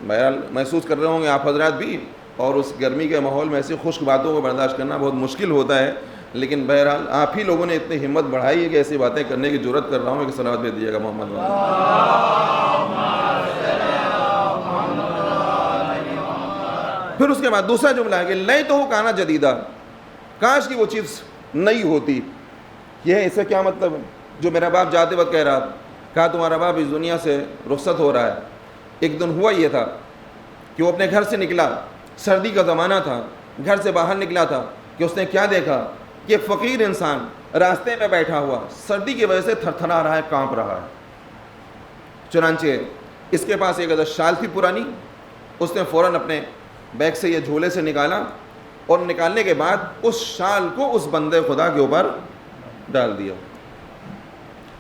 بہرحال محسوس کر رہے ہوں گے آپ حضرات بھی، اور اس گرمی کے ماحول میں ایسی خشک باتوں کو برداشت کرنا بہت مشکل ہوتا ہے، لیکن بہرحال آپ ہی لوگوں نے اتنی ہمت بڑھائی ہے کہ ایسی باتیں کرنے کی جرات کر رہا ہوں کہ صلوات بھیج دیجیے گا محمد۔ پھر اس کے بعد دوسرا جملہ ہے کہ لیتہ کان جدیدہ، کاش کی وہ چیز نئی ہوتی۔ یہ ہے، اس سے کیا مطلب ہے؟ جو میرا باپ جاتے وقت کہہ رہا تھا، کہا تمہارا باپ اس دنیا سے رخصت ہو رہا ہے۔ ایک دن ہوا یہ تھا کہ وہ اپنے گھر سے نکلا، سردی کا زمانہ تھا، گھر سے باہر نکلا تھا کہ اس نے کیا دیکھا کہ ایک فقیر انسان راستے میں بیٹھا ہوا سردی کی وجہ سے تھرتھرا رہا ہے، کانپ رہا ہے۔ چنانچہ اس کے پاس ایک عدد شال تھی پرانی، اس نے فوراً اپنے بیگ سے یہ جھولے سے نکالا، اور نکالنے کے بعد اس شال کو اس بندے خدا کے اوپر ڈال دیا۔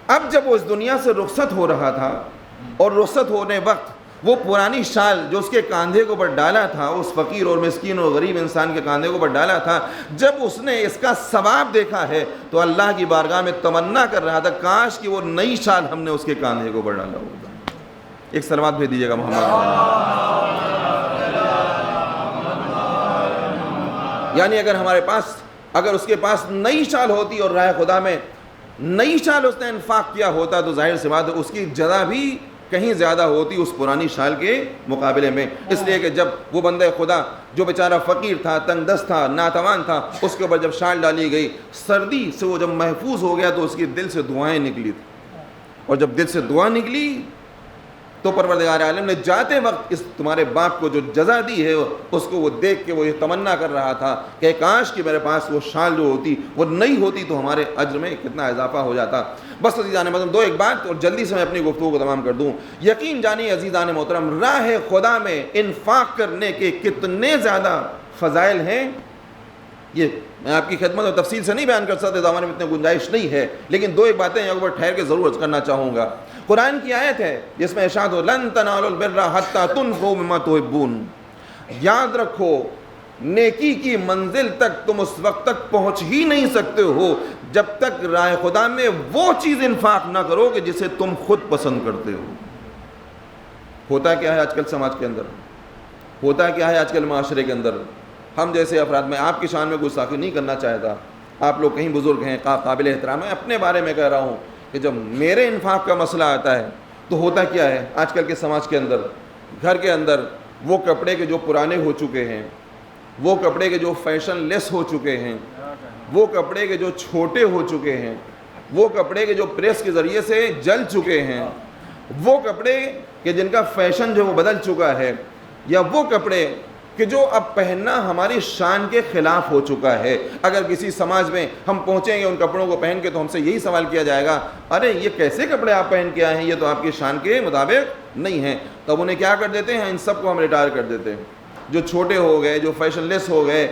اب جب وہ اس دنیا سے رخصت ہو رہا تھا، اور رخصت ہونے وقت وہ پرانی شال جو اس کے کاندھے کے اوپر ڈالا تھا، اس فقیر اور مسکین اور غریب انسان کے کاندھے کے اوپر ڈالا تھا، جب اس نے اس کا ثواب دیکھا ہے تو اللہ کی بارگاہ میں تمنا کر رہا تھا کاش کہ وہ نئی شال ہم نے اس کے کاندھے کے اوپر ڈالا ہوتا۔ ایک صلوات بھیج دیجیے گا محمد۔ یعنی اگر اس کے پاس نئی شال ہوتی اور راہ خدا میں نئی شال اس نے انفاق کیا ہوتا، تو ظاہر سی بات ہے اس کی جزا بھی کہیں زیادہ ہوتی اس پرانی شال کے مقابلے میں۔ اس لیے کہ جب وہ بندہ خدا جو بیچارہ فقیر تھا، تنگ دست تھا، ناتوان تھا، اس کے اوپر جب شال ڈالی گئی، سردی سے وہ جب محفوظ ہو گیا تو اس کی دل سے دعائیں نکلی تھی، اور جب دل سے دعا نکلی تو پروردگار عالم نے جاتے وقت اس تمہارے باپ کو جو جزا دی ہے اس کو وہ دیکھ کے وہ یہ تمنا کر رہا تھا کہ کاش کہ میرے پاس وہ شال جو ہوتی وہ نئی ہوتی تو ہمارے اجر میں کتنا اضافہ ہو جاتا۔ بس عزیزان محترم، ایک بات اور جلدی سے میں اپنی گفتگو کو تمام کر دوں۔ یقین جانیے عزیزان محترم، راہ خدا میں انفاق کرنے کے کتنے زیادہ فضائل ہیں، یہ میں آپ کی خدمت اور تفصیل سے نہیں بیان کر سکتے، زمانے میں اتنی گنجائش نہیں ہے، لیکن ایک باتیں یہاں پر ٹھہر کے ضرور کرنا چاہوں گا۔ قرآن کی آیت ہے جس میں ارشاد ہو لن تنالوا البر حتی تنفقوا مما تحبون، یاد رکھو نیکی کی منزل تک تم اس وقت تک پہنچ ہی نہیں سکتے ہو جب تک راہ خدا میں وہ چیز انفاق نہ کرو کہ جسے تم خود پسند کرتے ہو۔ ہوتا کیا ہے آج کل سماج کے اندر، ہوتا کیا ہے آج کل معاشرے کے اندر، ہم جیسے افراد، میں آپ کی شان میں گستاخی نہیں کرنا چاہتا، آپ لوگ کہیں بزرگ ہیں، قابل احترام ہیں، اپنے بارے میں کہہ رہا ہوں کہ جب میرے انفاق کا مسئلہ آتا ہے تو ہوتا کیا ہے آج کل کے سماج کے اندر، گھر کے اندر وہ کپڑے کے جو پرانے ہو چکے ہیں، وہ کپڑے کے جو فیشن لیس ہو چکے ہیں، وہ کپڑے کے جو چھوٹے ہو چکے ہیں، وہ کپڑے کے جو پریس کے ذریعے سے جل چکے ہیں، وہ کپڑے کہ جن کا فیشن جو وہ بدل چکا ہے، یا وہ کپڑے کہ جو اب پہننا ہماری شان کے خلاف ہو چکا ہے۔ اگر کسی سماج میں ہم پہنچیں گے ان کپڑوں کو پہن کے تو ہم سے یہی سوال کیا جائے گا، ارے یہ کیسے کپڑے آپ پہن کے آئے ہیں، یہ تو آپ کی شان کے مطابق نہیں ہیں۔ تب انہیں کیا کر دیتے ہیں، ان سب کو ہم ریٹائر کر دیتے ہیں۔ جو چھوٹے ہو گئے، جو فیشن لیس ہو گئے،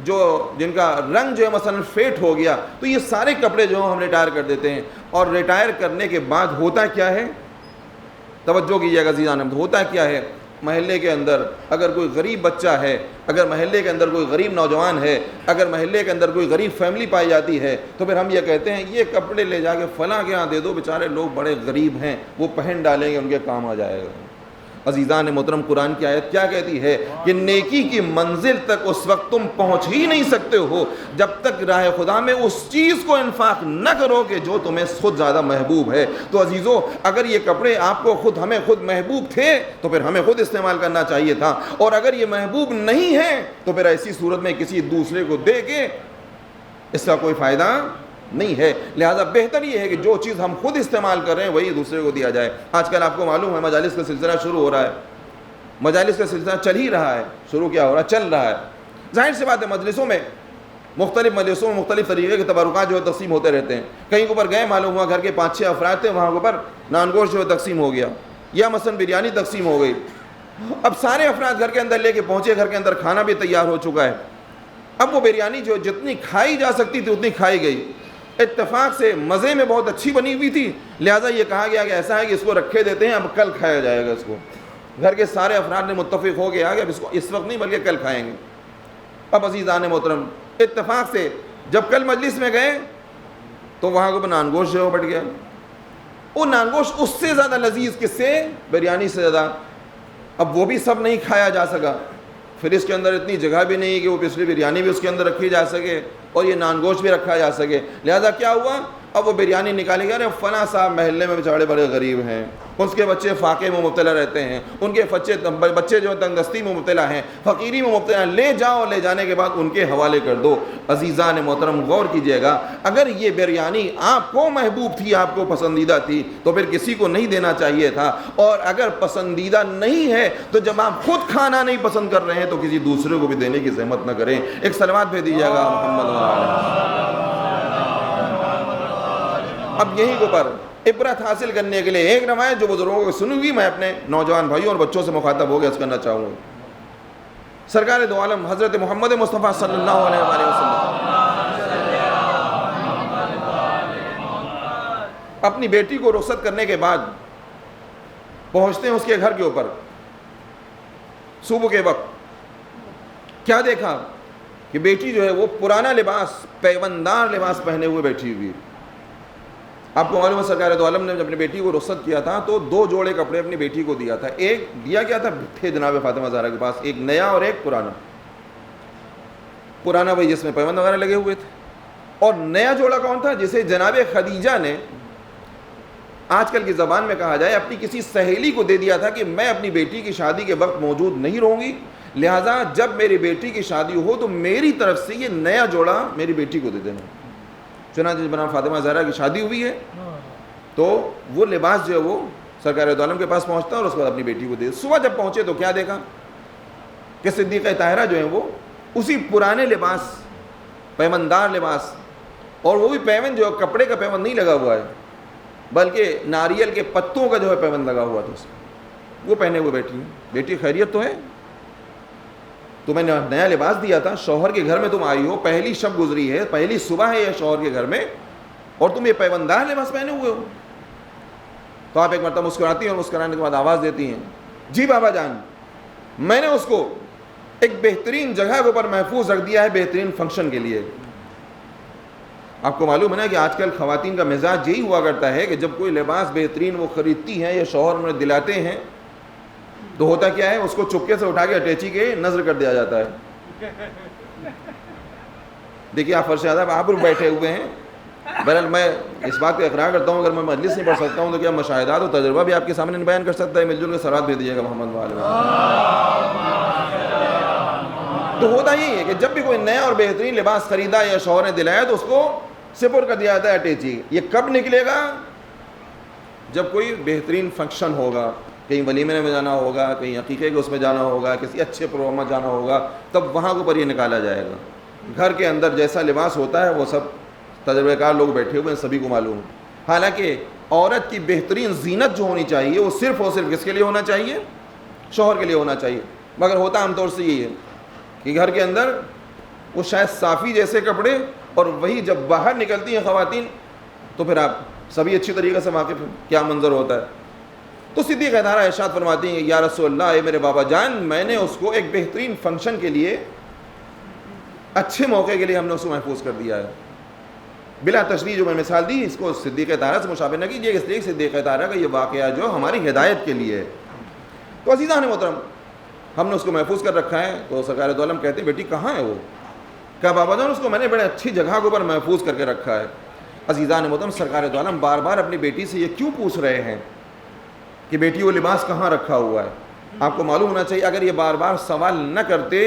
جو جن کا رنگ جو ہے مثلا فیٹ ہو گیا، تو یہ سارے کپڑے جو ہم ریٹائر کر دیتے ہیں۔ اور ریٹائر کرنے کے بعد ہوتا کیا ہے، توجہ کیجیے گا عزیزان، ہوتا کیا ہے، محلے کے اندر اگر کوئی غریب بچہ ہے، اگر محلے کے اندر کوئی غریب نوجوان ہے، اگر محلے کے اندر کوئی غریب فیملی پائی جاتی ہے، تو پھر ہم یہ کہتے ہیں یہ کپڑے لے جا کے فلاں کے یہاں دے دو، بیچارے لوگ بڑے غریب ہیں، وہ پہن ڈالیں گے، ان کے کام آ جائے گا۔ عزیزان محترم، قرآن کی آیت کیا کہتی ہے کہ نیکی کی منزل تک اس وقت تم پہنچ ہی نہیں سکتے ہو جب تک راہ خدا میں اس چیز کو انفاق نہ کرو کہ جو تمہیں خود زیادہ محبوب ہے۔ تو عزیزو، اگر یہ کپڑے آپ کو ہمیں خود محبوب تھے تو پھر ہمیں خود استعمال کرنا چاہیے تھا، اور اگر یہ محبوب نہیں ہے تو پھر ایسی صورت میں کسی دوسرے کو دے کے اس کا کوئی فائدہ نہیں ہے۔ لہٰذا بہتر یہ ہے کہ جو چیز ہم خود استعمال کر رہے ہیں وہی دوسرے کو دیا جائے۔ آج کل آپ کو معلوم ہے مجالس کا سلسلہ شروع ہو رہا ہے، مجالس کا سلسلہ چل ہی رہا ہے، شروع کیا ہو رہا ہے، چل رہا ہے۔ ظاہر سی بات ہے مجلسوں میں مختلف طریقے کے تبرکات جو ہے تقسیم ہوتے رہتے ہیں۔ کہیں کے اوپر گئے، معلوم ہوا گھر کے 5-6 افراد تھے، وہاں کے اوپر نان گوشت جو ہے تقسیم ہو گیا، یا مثلا بریانی تقسیم ہو گئی۔ اب سارے افراد گھر کے اندر لے کے پہنچے، گھر کے اندر کھانا بھی تیار ہو چکا ہے۔ اب وہ بریانی جو جتنی کھائی جا سکتی تھی اتنی کھائی گئی، اتفاق سے مزے میں بہت اچھی بنی ہوئی تھی، لہٰذا یہ کہا گیا کہ ایسا ہے کہ اس کو رکھے دیتے ہیں، اب کل کھایا جائے گا اس کو۔ گھر کے سارے افراد نے متفق ہو گیا کہ اب اس کو اس وقت نہیں بلکہ کل کھائیں گے۔ اب عزیزان محترم، اتفاق سے جب کل مجلس میں گئے تو وہاں کو نان گوشت جو بٹ گیا، وہ نان گوشت اس سے زیادہ لذیذ، کس سے، بریانی سے زیادہ۔ اب وہ بھی سب نہیں کھایا جا سکا، پھر اس کے اندر اتنی جگہ بھی نہیں کہ وہ پچھلی بریانی بھی اس کے اندر رکھی جا سکے اور یہ نان گوشت بھی رکھا جا سکے، لہذا کیا ہوا، اب وہ بریانی نکالی گیا، فلاں صاحب محلے میں بیچارے بڑے غریب ہیں، اس کے بچے فاقے میں مبتلا رہتے ہیں، ان کے بچے جو تنگ دستی میں مبتلا ہیں، فقیری میں مبتلا ہیں، لے جاؤ، لے جانے کے بعد ان کے حوالے کر دو۔ عزیزان محترم غور کیجئے گا، اگر یہ بریانی آپ کو محبوب تھی، آپ کو پسندیدہ تھی تو پھر کسی کو نہیں دینا چاہیے تھا، اور اگر پسندیدہ نہیں ہے تو جب آپ خود کھانا نہیں پسند کر رہے ہیں تو کسی دوسرے کو بھی دینے کی زحمت نہ کریں۔ ایک صلوات بھیج دیجیے گا محمد وعلیہ۔ اب یہیں کے اوپر عبرت حاصل کرنے کے لیے ایک روایت جو بزرگوں کو سنی ہوئی، میں اپنے نوجوان بھائیوں اور بچوں سے مخاطب ہو گیا اس کرنا چاہوں گا۔ سرکار دو عالم حضرت محمد مصطفیٰ صلی اللہ علیہ وآلہ وسلم اپنی بیٹی کو رخصت کرنے کے بعد پہنچتے ہیں اس کے گھر کے اوپر صبح کے وقت۔ کیا دیکھا کہ بیٹی جو ہے وہ پرانا لباس، پیوندار لباس پہنے ہوئے بیٹھی ہوئی۔ آپ کو معلوم ہے سرکار دو عالم نے جب اپنی بیٹی کو رخصت کیا تھا تو 2 جوڑے کپڑے اپنی بیٹی کو دیا تھا، ایک دیا گیا تھا تھے جناب فاطمہ زہرا کے پاس، ایک نیا اور ایک پرانا۔ پرانا وہی جس میں پیوند وغیرہ لگے ہوئے تھے، اور نیا جوڑا کون تھا، جسے جناب خدیجہ نے آج کل کی زبان میں کہا جائے اپنی کسی سہیلی کو دے دیا تھا کہ میں اپنی بیٹی کی شادی کے وقت موجود نہیں رہوں گی، لہٰذا جب میری بیٹی کی شادی ہو تو میری طرف سے یہ نیا جوڑا میری بیٹی کو دے دینا۔ چنانچہ جناب فاطمہ زہرا کی شادی ہوئی ہے تو وہ لباس جو ہے وہ سرکار دو عالم کے پاس پہنچتا ہے اور اس کے بعد اپنی بیٹی کو دے۔ صبح جب پہنچے تو کیا دیکھا کہ صدیقہ طاہرہ جو ہیں وہ اسی پرانے لباس، پیوندار لباس، اور وہ بھی پیوند جو کپڑے کا پیوند نہیں لگا ہوا ہے بلکہ ناریل کے پتوں کا جو ہے پیوند لگا ہوا تھا، اس میں وہ پہنے ہوئے بیٹھی ہیں۔ بیٹی خیریت تو ہے؟ تمہیں نیا لباس دیا تھا، شوہر کے گھر میں تم آئی ہو، پہلی شب گزری ہے، پہلی صبح ہے یہ شوہر کے گھر میں، اور تم یہ پیوندار لباس پہنے ہوئے ہو۔ تو آپ ایک مرتبہ مسکراتی ہیں اور مسکرانے کے بعد آواز دیتی ہیں، جی بابا جان، میں نے اس کو ایک بہترین جگہ کے اوپر محفوظ رکھ دیا ہے، بہترین فنکشن کے لیے۔ آپ کو معلوم ہے نا کہ آج کل خواتین کا مزاج یہی ہوا کرتا ہے کہ جب کوئی لباس بہترین وہ خریدتی ہیں یا شوہر انہیں دلاتے ہیں تو ہوتا کیا ہے، اس کو چپکے سے اٹھا کے اٹیچی کے نظر کر دیا جاتا ہے۔ دیکھیے آپ فرش آداب آپ بیٹھے ہوئے ہیں، بہرحال میں اس بات کو اقرار کرتا ہوں اگر میں مجلس نہیں پڑھ سکتا ہوں تو کیا مشاہدات اور تجربہ بھی آپ کے سامنے بیان کر سکتا ہے۔ مل جل کے صلوات بھیج دیجیے گا محمد وعلیہ۔ تو ہوتا یہی ہے کہ جب بھی کوئی نیا اور بہترین لباس خریدا یا شوہر نے دلایا تو اس کو سپر کر دیا جاتا ہے اٹیچی. یہ کب نکلے گا؟ جب کوئی بہترین فنکشن ہوگا, کہیں ولیمے میں جانا ہوگا, کہیں عقیقے کے اس میں جانا ہوگا, کسی اچھے پروگرام میں جانا ہوگا, تب وہاں کے اوپر یہ نکالا جائے گا. گھر کے اندر جیسا لباس ہوتا ہے وہ سب تجربہ کار لوگ بیٹھے ہوئے ہیں, سبھی کو معلوم. حالانکہ عورت کی بہترین زینت جو ہونی چاہیے وہ صرف اور صرف کس کے لیے ہونا چاہیے؟ شوہر کے لیے ہونا چاہیے. مگر ہوتا عام طور سے یہی ہے کہ گھر کے اندر وہ شاید صافی جیسے کپڑے, اور وہی جب باہر نکلتی ہیں خواتین تو پھر آپ سبھی اچھی طریقے سے واقف ہیں کیا منظر ہوتا ہے. تو صدیقہ طاہرہ ارشاد فرماتی ہیں یا رسول اللہ, اے میرے بابا جان, میں نے اس کو ایک بہترین فنکشن کے لیے, اچھے موقع کے لیے ہم نے اس کو محفوظ کر دیا ہے. بلا تشریح جو میں مثال دی اس کو صدیقہ طاہرہ سے مشابہ نہ کیجیے, اس لیے صدیقہ طاہرہ کا یہ واقعہ جو ہماری ہدایت کے لیے ہے. تو عزیزان محترم, ہم نے اس کو محفوظ کر رکھا ہے. تو سرکار دو عالم کہتے ہیں بیٹی کہاں ہے وہ؟ کہا بابا جان اس کو میں نے بڑے اچھی جگہ کے اوپر محفوظ کر کے رکھا ہے. عزیزان محترم, سرکار دو عالم بار بار اپنی بیٹی سے یہ کیوں پوچھ رہے ہیں کہ بیٹی وہ لباس کہاں رکھا ہوا ہے؟ آپ کو معلوم ہونا چاہیے اگر یہ بار بار سوال نہ کرتے,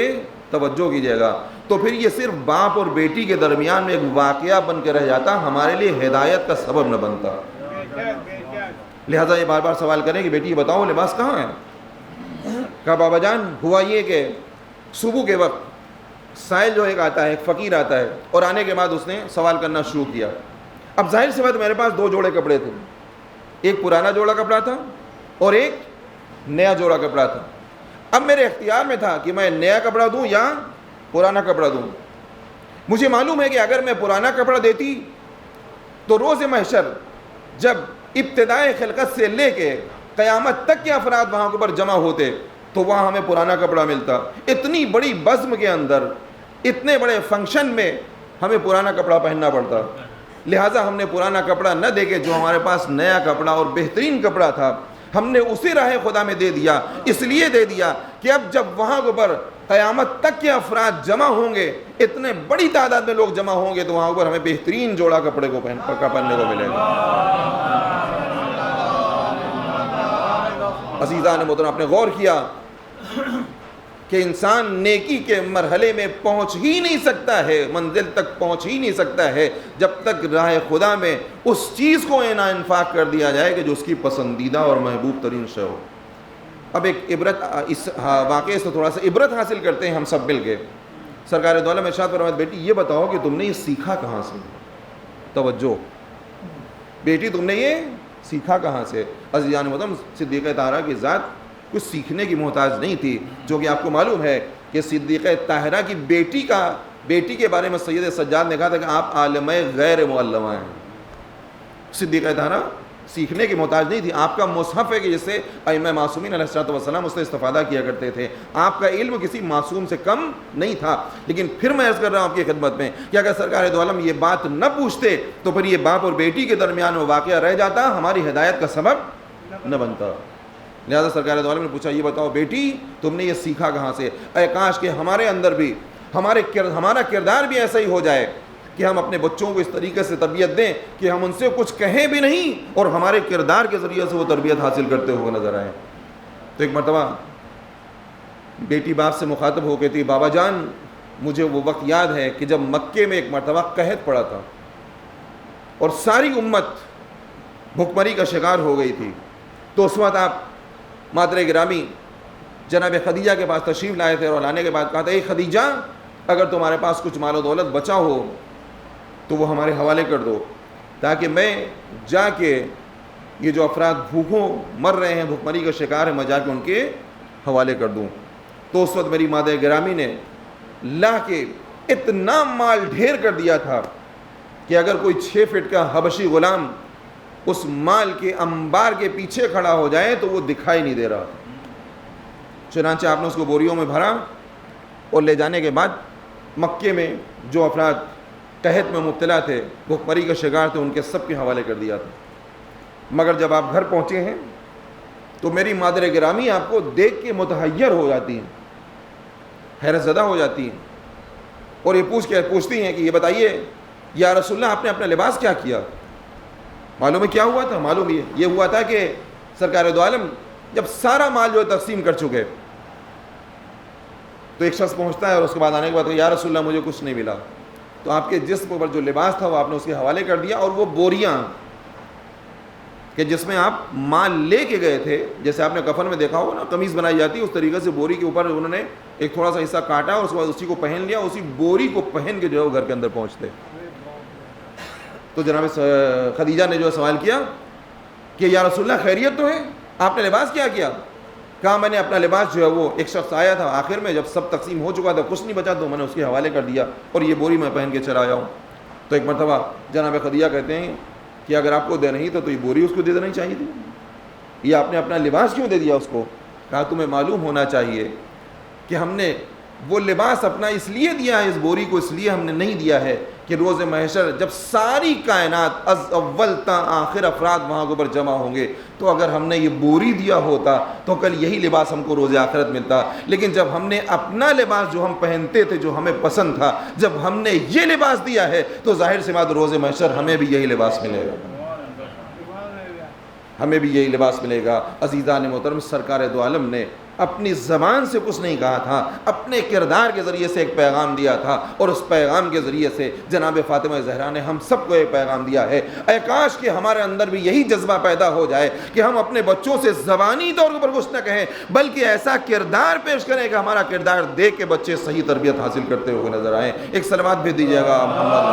توجہ کیجیے گا, تو پھر یہ صرف باپ اور بیٹی کے درمیان میں ایک واقعہ بن کے رہ جاتا, ہمارے لیے ہدایت کا سبب نہ بنتا. لہٰذا یہ بار بار سوال کریں کہ بیٹی یہ بتاؤ لباس کہاں ہے. کہا بابا جان ہوا یہ کہ صبح کے وقت سائل جو ایک آتا ہے, ایک فقیر آتا ہے, اور آنے کے بعد اس نے سوال کرنا شروع کیا. اب ظاہر سی بات میرے پاس 2 جوڑے کپڑے تھے, ایک پرانا جوڑا کپڑا تھا اور ایک نیا جوڑا کپڑا تھا. اب میرے اختیار میں تھا کہ میں نیا کپڑا دوں یا پرانا کپڑا دوں. مجھے معلوم ہے کہ اگر میں پرانا کپڑا دیتی تو روز محشر جب ابتدائے خلقت سے لے کے قیامت تک کے افراد وہاں کے اوپر جمع ہوتے تو وہاں ہمیں پرانا کپڑا ملتا. اتنی بڑی بزم کے اندر, اتنے بڑے فنکشن میں ہمیں پرانا کپڑا پہننا پڑتا. لہٰذا ہم نے پرانا کپڑا نہ دے کے جو ہمارے پاس نیا کپڑا اور بہترین کپڑا تھا ہم نے اسی راہ خدا میں دے دیا. اس لیے دے دیا کہ اب جب وہاں کے اوپر قیامت تک کے افراد جمع ہوں گے, اتنے بڑی تعداد میں لوگ جمع ہوں گے, تو وہاں اوپر ہمیں بہترین جوڑا کپڑے کو پہننے کو ملے گا. عزیزان محترم, آپ نے غور کیا کہ انسان نیکی کے مرحلے میں پہنچ ہی نہیں سکتا ہے, منزل تک پہنچ ہی نہیں سکتا ہے جب تک راہ خدا میں اس چیز کو انفاق کر دیا جائے کہ جو اس کی پسندیدہ اور محبوب ترین شے ہو. اب ایک عبرت, اس واقعے سے تھوڑا سا عبرت حاصل کرتے ہیں ہم سب مل کے. سرکار دو عالم ارشاد فرماتے بیٹی یہ بتاؤ کہ تم نے یہ سیکھا کہاں سے؟ توجہ بیٹی, تم نے یہ سیکھا کہاں سے؟ عزیزان محترم, صدیقہ طاہرہ کی ذات کچھ سیکھنے کی محتاج نہیں تھی, جو کہ آپ کو معلوم ہے کہ صدیقہ طاہرہ کی بیٹی کے بارے میں سید سجاد نے کہا تھا کہ آپ عالمہ غیر معلمہ ہیں. صدیقہ طاہرہ سیکھنے کی محتاج نہیں تھی. آپ کا مصحف ہے کہ جس سے ائمہ معصومین علیہ السلام اس سے استفادہ کیا کرتے تھے. آپ کا علم کسی معصوم سے کم نہیں تھا. لیکن پھر میں عرض کر رہا ہوں آپ کی خدمت میں کہ اگر سرکار دو عالم یہ بات نہ پوچھتے تو پھر یہ باپ اور بیٹی کے درمیان وہ واقعہ رہ جاتا, ہماری ہدایت کا سبب نہ بنتا. لہٰذا سرکار دو عالم نے پوچھا یہ بتاؤ بیٹی تم نے یہ سیکھا کہاں سے؟ اے کاش کہ ہمارے اندر بھی ہمارا کردار بھی ایسا ہی ہو جائے کہ ہم اپنے بچوں کو اس طریقے سے تربیت دیں کہ ہم ان سے کچھ کہیں بھی نہیں اور ہمارے کردار کے ذریعے سے وہ تربیت حاصل کرتے ہوئے نظر آئیں. تو ایک مرتبہ بیٹی باپ سے مخاطب ہو کے تھی, بابا جان مجھے وہ وقت یاد ہے کہ جب مکے میں ایک مرتبہ قحط پڑا تھا اور ساری امت بھوکمری کا شکار ہو گئی تھی. تو اس وقت آپ مادر گرامی جناب خدیجہ کے پاس تشریف لائے تھے, اور لانے کے بعد کہا تھا اے خدیجہ اگر تمہارے پاس کچھ مال و دولت بچا ہو تو وہ ہمارے حوالے کر دو, تاکہ میں جا کے یہ جو افراد بھوکوں مر رہے ہیں, بھوکمری کا شکار ہیں, میں جا کے ان کے حوالے کر دوں. تو اس وقت میری مادر گرامی نے لا کے اتنا مال ڈھیر کر دیا تھا کہ اگر کوئی 6 فٹ کا حبشی غلام اس مال کے انبار کے پیچھے کھڑا ہو جائے تو وہ دکھائی نہیں دے رہا. چنانچہ آپ نے اس کو بوریوں میں بھرا اور لے جانے کے بعد مکے میں جو افراد قحط میں مبتلا تھے, بھوکمری کا شکار تھے, ان کے سب کے حوالے کر دیا تھا. مگر جب آپ گھر پہنچے ہیں تو میری مادر گرامی آپ کو دیکھ کے متحیر ہو جاتی ہیں, حیرت زدہ ہو جاتی ہیں, اور یہ پوچھتی ہیں کہ یہ بتائیے یا رسول اللہ آپ نے اپنا لباس کیا کیا؟ معلوم ہے کیا ہوا تھا؟ معلوم یہ ہوا تھا کہ سرکار دو عالم جب سارا مال جو ہے تقسیم کر چکے تو ایک شخص پہنچتا ہے اور اس کے بعد آنے کے بعد یا رسول اللہ مجھے کچھ نہیں ملا. تو آپ کے جسم پر جو لباس تھا وہ آپ نے اس کے حوالے کر دیا، اور وہ بوریاں کہ جس میں آپ مال لے کے گئے تھے، جیسے آپ نے کفن میں دیکھا ہوگا نا قمیض بنائی جاتی ہے، اس طریقے سے بوری کے اوپر انہوں نے ایک تھوڑا سا حصہ کاٹا اور اس کے بعد اسی کو پہن لیا، اسی بوری کو پہن کے جو ہے وہ گھر کے اندر پہنچتے۔ تو جناب خدیجہ نے جو سوال کیا کہ یا رسول اللہ خیریت تو ہے، آپ نے لباس کیا کیا؟ کہا میں نے اپنا لباس جو ہے وہ ایک شخص آیا تھا، آخر میں جب سب تقسیم ہو چکا تھا کچھ نہیں بچا تو میں نے اس کے حوالے کر دیا، اور یہ بوری میں پہن کے چلا آیا ہوں۔ تو ایک مرتبہ جناب خدیجہ کہتے ہیں کہ اگر آپ کو دینا ہی تھا تو یہ بوری اس کو دے دینا ہی چاہیے تھی، یہ آپ نے اپنا لباس کیوں دے دیا اس کو؟ کہا تمہیں معلوم ہونا چاہیے کہ ہم نے وہ لباس اپنا اس لیے دیا ہے، اس بوری کو اس لیے ہم نے نہیں دیا ہے کہ روز محشر جب ساری کائنات از اول تا آخر افراد وہاں کے اوپر جمع ہوں گے، تو اگر ہم نے یہ بوری دیا ہوتا تو کل یہی لباس ہم کو روز آخرت ملتا، لیکن جب ہم نے اپنا لباس جو ہم پہنتے تھے جو ہمیں پسند تھا، جب ہم نے یہ لباس دیا ہے تو ظاہر سی بات روز محشر ہمیں بھی یہی لباس ملے گا، ہمیں بھی یہی لباس ملے گا۔ عزیزان محترم، سرکار دو عالم نے اپنی زبان سے کچھ نہیں کہا تھا، اپنے کردار کے ذریعے سے ایک پیغام دیا تھا، اور اس پیغام کے ذریعے سے جناب فاطمہ زہرا نے ہم سب کو ایک پیغام دیا ہے۔ اے کاش کہ ہمارے اندر بھی یہی جذبہ پیدا ہو جائے کہ ہم اپنے بچوں سے زبانی طور پر کچھ نہ کہیں، بلکہ ایسا کردار پیش کریں کہ ہمارا کردار دیکھ کے بچے صحیح تربیت حاصل کرتے ہوئے نظر آئیں۔ ایک صلوات بھیج دیجیے گا محمد۔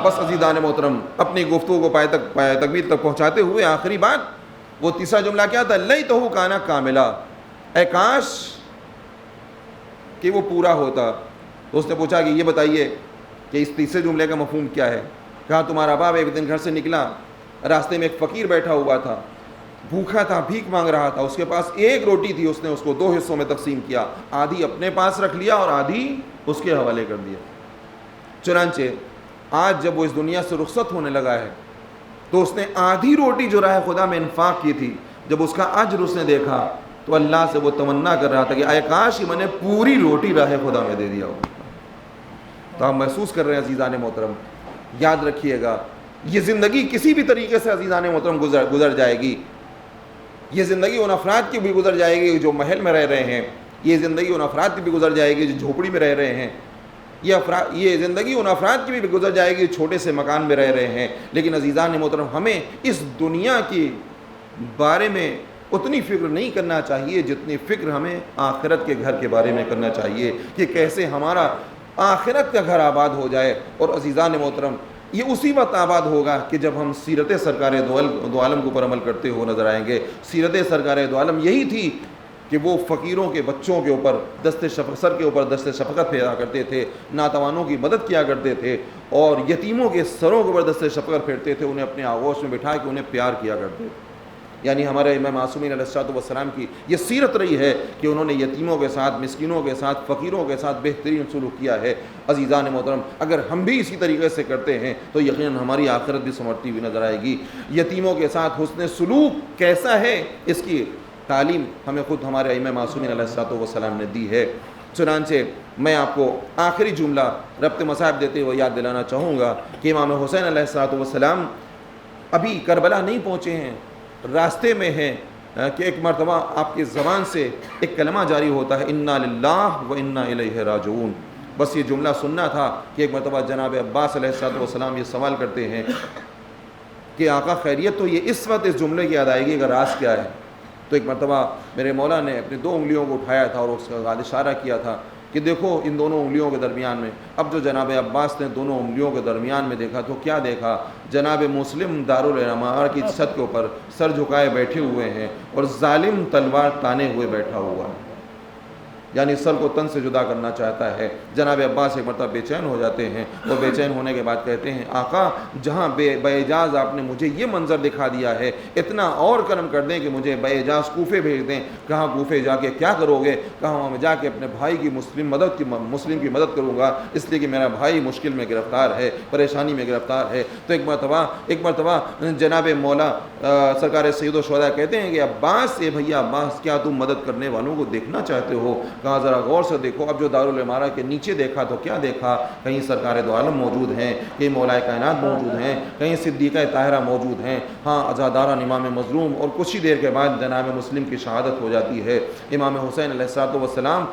بس عزیزان محترم، اپنی گفتگو کو پائے تکمیل تک پہنچاتے ہوئے آخری بات، وہ تیسرا جملہ کیا تھا؟ لیتہ کانا کاملا، اے کاش کہ وہ پورا ہوتا۔ تو اس نے پوچھا کہ یہ بتائیے کہ اس تیسرے جملے کا مفہوم کیا ہے؟ کہا تمہارا باپ ایک دن گھر سے نکلا، راستے میں ایک فقیر بیٹھا ہوا تھا، بھوکا تھا، بھیک مانگ رہا تھا، اس کے پاس ایک روٹی تھی، اس نے اس کو دو حصوں میں تقسیم کیا، آدھی اپنے پاس رکھ لیا اور آدھی اس کے حوالے کر دیا۔ چنانچہ آج جب وہ اس دنیا سے رخصت ہونے لگا ہے تو اس نے آدھی روٹی جو راہ خدا میں انفاق کی تھی، جب اس کا اجر اس نے دیکھا تو اللہ سے وہ تمنا کر رہا تھا کہ اے کاش کہ میں نے پوری روٹی راہ خدا میں دے دیا ہو۔ تو ہم محسوس کر رہے ہیں عزیزان محترم، یاد رکھیے گا یہ زندگی کسی بھی طریقے سے عزیزان محترم گزر جائے گی، یہ زندگی ان افراد کی بھی گزر جائے گی جو محل میں رہ رہے ہیں، یہ زندگی ان افراد کی بھی گزر جائے گی جو جھوپڑی میں رہ رہے ہیں، یہ زندگی ان افراد کی بھی گزر جائے گی چھوٹے سے مکان میں رہ رہے ہیں، لیکن عزیزان محترم ہمیں اس دنیا کے بارے میں اتنی فکر نہیں کرنا چاہیے جتنی فکر ہمیں آخرت کے گھر کے بارے میں کرنا چاہیے کہ کیسے ہمارا آخرت کا گھر آباد ہو جائے۔ اور عزیزان محترم یہ اسی وقت آباد ہوگا کہ جب ہم سیرت سرکار دو عالم کے اوپر عمل کرتے ہوئے نظر آئیں گے۔ سیرت سرکار دو عالم یہی تھی کہ وہ فقیروں کے بچوں کے اوپر سر کے اوپر دست شفقت پھیرا کرتے تھے، ناتوانوں کی مدد کیا کرتے تھے، اور یتیموں کے سروں کے اوپر دست شفقت پھیرتے تھے، انہیں اپنے آغوش میں بٹھا کے انہیں پیار کیا کرتے تھے۔ یعنی ہمارے امام معصومین علیہ السلام کی یہ سیرت رہی ہے کہ انہوں نے یتیموں کے ساتھ، مسکینوں کے ساتھ، فقیروں کے ساتھ بہترین سلوک کیا ہے۔ عزیزان محترم اگر ہم بھی اسی طریقے سے کرتے ہیں تو یقیناً ہماری آخرت بھی سنورتی ہوئی نظر آئے گی۔ یتیموں کے ساتھ حسن سلوک کیسا ہے اس کی تعلیم ہمیں خود ہمارے ائمہ معصومین علیہ السلام نے دی ہے۔ چنانچہ میں آپ کو آخری جملہ ربط مصاحب دیتے ہوئے یاد دلانا چاہوں گا کہ امام حسین علیہ السلام ابھی کربلا نہیں پہنچے ہیں، راستے میں ہیں کہ ایک مرتبہ آپ کی زبان سے ایک کلمہ جاری ہوتا ہے، انا للہ و انا الیہ راجعون۔ بس یہ جملہ سننا تھا کہ ایک مرتبہ جناب عباس علیہ السلام یہ سوال کرتے ہیں کہ آقا خیریت تو یہ اس وقت اس جملے کی ادائیگی کا راز کیا ہے؟ تو ایک مرتبہ میرے مولا نے اپنی دو انگلیوں کو اٹھایا تھا اور اس کا اشارہ کیا تھا کہ دیکھو ان دونوں انگلیوں کے درمیان میں۔ اب جو جناب عباس نے دونوں انگلیوں کے درمیان میں دیکھا تو کیا دیکھا؟ جناب مسلم دارالعمار کی چھت کے اوپر سر جھکائے بیٹھے ہوئے ہیں اور ظالم تلوار تانے ہوئے بیٹھا ہوا ہے، یعنی سر کو تن سے جدا کرنا چاہتا ہے۔ جناب عباس ایک مرتبہ بے چین ہو جاتے ہیں اور بے چین ہونے کے بعد کہتے ہیں آقا جہاں بے اجاز آپ نے مجھے یہ منظر دکھا دیا ہے، اتنا اور کرم کر دیں کہ مجھے بے اجاز کوفے بھیج دیں۔ کہاں کوفے جا کے کیا کرو گے؟ کہاں وہاں میں جا کے اپنے بھائی کی مسلم کی مدد کروں گا، اس لیے کہ میرا بھائی مشکل میں گرفتار ہے، پریشانی میں گرفتار ہے۔ تو ایک مرتبہ جناب مولا سرکار سید الشہداء کہتے ہیں کہ عباس، بھیا عباس کیا تم مدد کرنے والوں کو دیکھنا چاہتے ہو؟ کہا ذرا غور سے دیکھو، اب جو دارالعمارہ کے نیچے دیکھا تو کیا دیکھا، کہیں سرکار دو عالم موجود ہیں، کہیں مولائے کائنات موجود ہیں، کہیں صدیقہ طاہرہ موجود ہیں، ہاں عزاداران امام مظلوم، اور کچھ ہی دیر کے بعد جناب مسلم کی شہادت ہو جاتی ہے۔ امام حسین علیہ السلام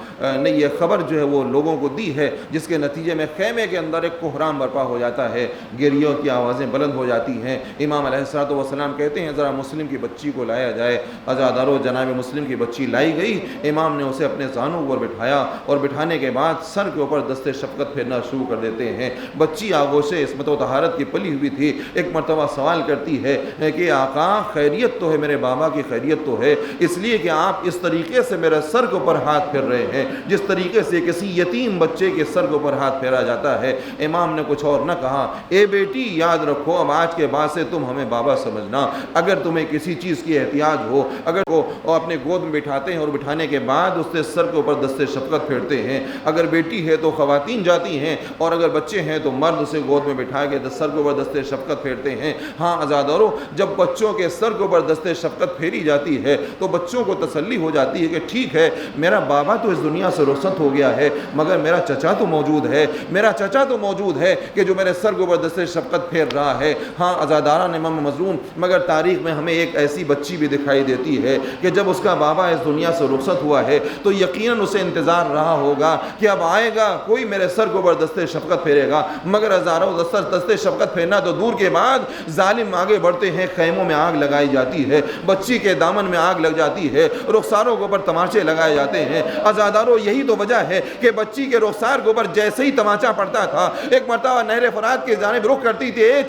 نے یہ خبر جو ہے وہ لوگوں کو دی ہے، جس کے نتیجے میں خیمے کے اندر ایک کوہرام برپا ہو جاتا ہے، گریوں کی آوازیں بلند ہو جاتی ہیں۔ امام علیہ السلام کہتے ہیں ذرا مسلم کی بچی کو لایا جائے۔ عزادارو جناب مسلم کی بچی لائی گئی، امام نے اسے اپنے زانوں پر بٹھایا اور بٹھانے کے بعد سر کے اوپر دست شفقت پھیرنا شروع کر دیتے ہیں۔ بچی آغوش عصمت و طہارت کی پلی ہوئی تھی، ایک مرتبہ سوال کرتی ہے کہ آقا خیریت تو ہے، میرے بابا کی خیریت تو ہے، اس لیے کہ آپ اس طریقے سے میرے سر کے اوپر ہاتھ پھیر رہے ہیں جس طریقے سے کسی یتیم بچے کے سر کے اوپر ہاتھ پھیرا جاتا ہے۔ امام نے کچھ اور نہ کہا، اے بیٹی یاد رکھو اب آج کے بعد سے تم ہمیں بابا سمجھنا، اگر تمہیں کسی چیز کی احتیاج ہو، اگر وہ اپنے گود میں بٹھاتے ہیں اور بٹھانے کے بعد اس کے سر کے اوپر دست شفقت پھیرتے ہیں، اگر بیٹی ہے تو خواتین جاتی ہیں، اور اگر بچے ہیں تو مرد اسے گود میں بٹھا کے سر کے اوپر دست شفقت پھیرتے ہیں۔ ہاں عزادارو جب بچوں کے سر کے اوپر دست شفقت پھیری جاتی ہے تو بچوں کو تسلی ہو جاتی ہے کہ ٹھیک ہے میرا بابا تو اس دنیا سے رخصت ہو گیا ہے، مگر میرا چچا تو موجود ہے، میرا چچا تو موجود ہے کہ جو میرے سر کے اوپر دست شفقت پھیر رہا ہے۔ ہاں عزاداران امام مظلوم، مگر تاریخ میں ہمیں ایک ایسی بچی بھی دکھائی دیتی ہے کہ جب اس کا بابا اس دنیا سے رخصت ہوا ہے تو یقیناً اسے انتظار رہا ہوگا کہ اب آئے گا کوئی میرے سر کے اوپر دست شفقت پھیرے گا، مگر ہزاروں دست شفقت پھیرنا تو دور کے بعد ظالم آگے بڑھتے ہیں، خیموں میں آگ لگائی جاتی ہے، بچی کے دامن میں آگ لگ جاتی ہے، رخساروں کے اوپر تماچے لگائے جاتے ہیں۔ عزادارو یہی تو وجہ ہے کہ بچی کے رخسار کے اوپر جیسے ہی تماچا پڑتا تھا، ایک مرتبہ نہر فرات کی جانب رخ کرتی تھی، اے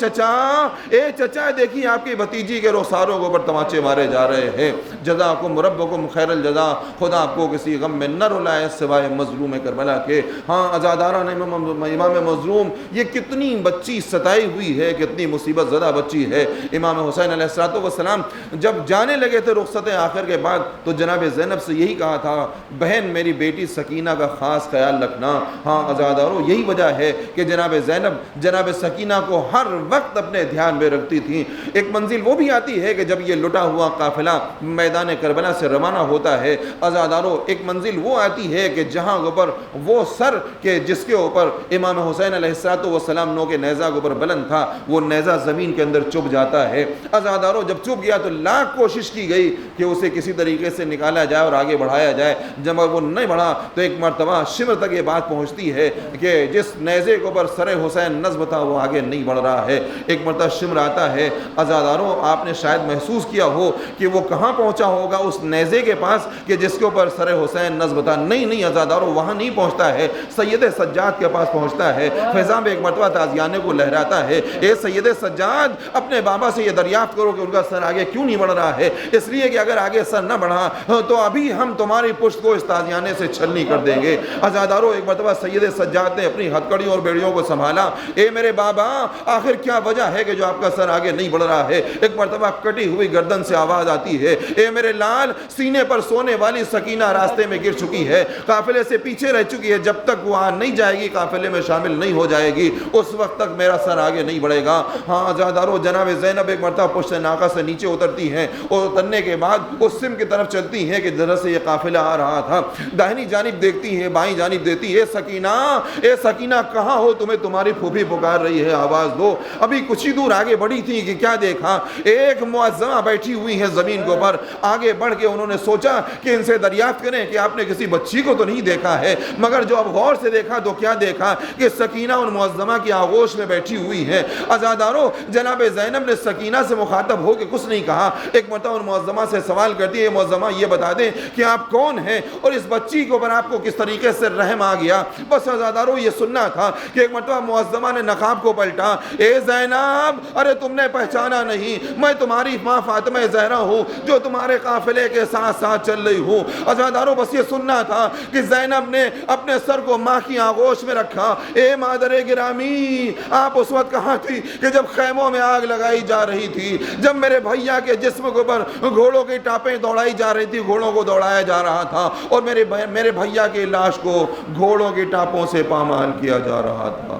چچا دیکھیے آپ کی بھتیجی کے رخساروں کے اوپر تماچے مارے جا رہے ہیں، جزاکم ربکم خیر الجزا، خدا آپ کو کسی غم میں نہ رلائے سوائے مظلوم کربلا کے۔ ہاں عزاداران امام مظلوم، یہ کتنی بچی ستائی ہوئی ہے، کتنی مصیبت زدہ بچی ہے۔ امام حسین علیہ السلام جب جانے لگے تھے رخصت آخر کے بعد تو جناب زینب سے یہی کہا تھا، بہن میری بیٹی سکینہ کا خاص خیال رکھنا۔ ہاں عزادارو یہی وجہ ہے کہ جناب زینب جناب سکینہ کو ہر وقت اپنے دھیان میں رکھتی تھیں۔ ایک منزل وہ بھی آتی ہے کہ جب یہ لٹا ہوا قافلہ میدان کربلا سے روانہ ہوتا ہے، عزادارو ایک منزل وہ آتی ہے کہ جہاں اوپر وہ سر کے جس کے اوپر امام حسین علیہ السلام نو کے نیزہ کے اوپر بلند تھا، وہ نیزہ زمین کے اندر چپ جاتا ہے۔ عزادارو جب چپ گیا تو لاکھ کوشش کی گئی کہ اسے کسی طریقے سے نکالا جائے اور آگے بڑھایا جائے، جب وہ نہیں بڑھا تو ایک مرتبہ شمر تک یہ بات پہنچتی ہے کہ جس نیزے کے اوپر سر حسین نصب تھا وہ آگے نہیں بڑھ رہا ہے۔ ایک مرتبہ شمر آتا ہے، عزادارو آپ نے شاید محسوس کیا ہو کہ وہ کہاں پہنچا ہوگا، اس نیزے کے پاس کہ جس کے اوپر سر حسین نصب تھا، نہیں عزادارو وہاں نہیں پہنچتا ہے، سید سجاد کے پاس پہنچتا ہے۔ فضا میں ایک مرتبہ تازیانے کو لہراتا ہے، اے سید سجاد اپنے بابا سے یہ دریافت کرو کہ ان کا سر آگے کیوں نہیں بڑھ رہا ہے، اس لیے کہ اگر آگے سر نہ بڑھا تو ابھی ہم تمہاری پشت کو اس تازیانے سے چھلنی کر دیں گے۔ عزادارو ایک مرتبہ سید سجاد نے اپنی ہتھکڑیوں اور بیڑیوں کو سنبھالا، اے میرے بابا آخر کیا وجہ ہے کہ جو آپ کا سر آگے نہیں بڑھ رہا ہے؟ ایک مرتبہ کٹی ہوئی گردن سے آواز آتی ہے، اے میرے لال سینے پر سونے والی سکینہ راستے میں گر چکی ہے، قافلے سے پیچھے رہ چکی ہے، جب تک وہ نہیں جائے گی قافلے میں شامل نہیں ہو جائے گی اس وقت تک میرا سر آگے نہیں بڑھے گا۔ ہاں عزادارو جناب زینب ایک مرتبہ پشت ناقہ سے نیچے اترتی ہیں اور اترنے کے بعد اس سم کی طرف چلتی ہیں کہ جدھر سے یہ قافلہ آ رہا تھا، داہنی جانب دیکھتی ہے، بائیں جانب دیکھتی ہے، اے سکینہ کہاں ہو، تمہیں تمہاری پھوپھی پکار رہی ہے، آواز دو۔ ابھی کچھ ہی دور آگے بڑھی تھی کہ کیا دیکھا، ایک معظمہ بیٹھی ہوئی ہے زمین کے اوپر۔ آگے بڑھ کے انہوں نے سوچا کہ ان سے دریافت کریں کہ آپ نے کسی بچی کو تو نہیں دیکھا ہے، مگر جو اب غور سے دیکھا تو کیا دیکھا کہ سکینہ ان معظمہ کی آغوش میں بیٹھی ہوئی ہے۔ عزادارو جناب زینب نے سکینہ سے مخاطب ہو کے کچھ نہیں کہا، ایک مرتبہ ان معظمہ سے سوال کرتی ہے، معظمہ یہ بتا دیں کہ آپ کون ہیں اور اس بچی کے اوپر آپ کو کس طریقے سے رحم آ گیا۔ بس عزادارو یہ سننا تھا کہ ایک مرتبہ معظمہ نے نقاب کو پلٹا، اے زینب ارے تم نے پہچانا نہیں، میں تمہاری ماں فاطمہ زہرا ہوں جو تمہارے قافلے کے ساتھ ساتھ چل رہی ہوں۔ عزادارو بس یہ سننا تھا کہ زینب نے اپنے سر کو ماں کی آغوش میں رکھا، اے مادر گرامی آپ اس وقت کہاں تھی کہ جب خیموں میں آگ لگائی جا رہی تھی، جب میرے بھیا کے جسم کے اوپر گھوڑوں کی ٹاپیں دوڑائی جا رہی تھی، گھوڑوں کو دوڑایا جا رہا تھا اور میرے بھیا کی لاش کو گھوڑوں کی ٹاپوں سے پامال کیا جا رہا تھا۔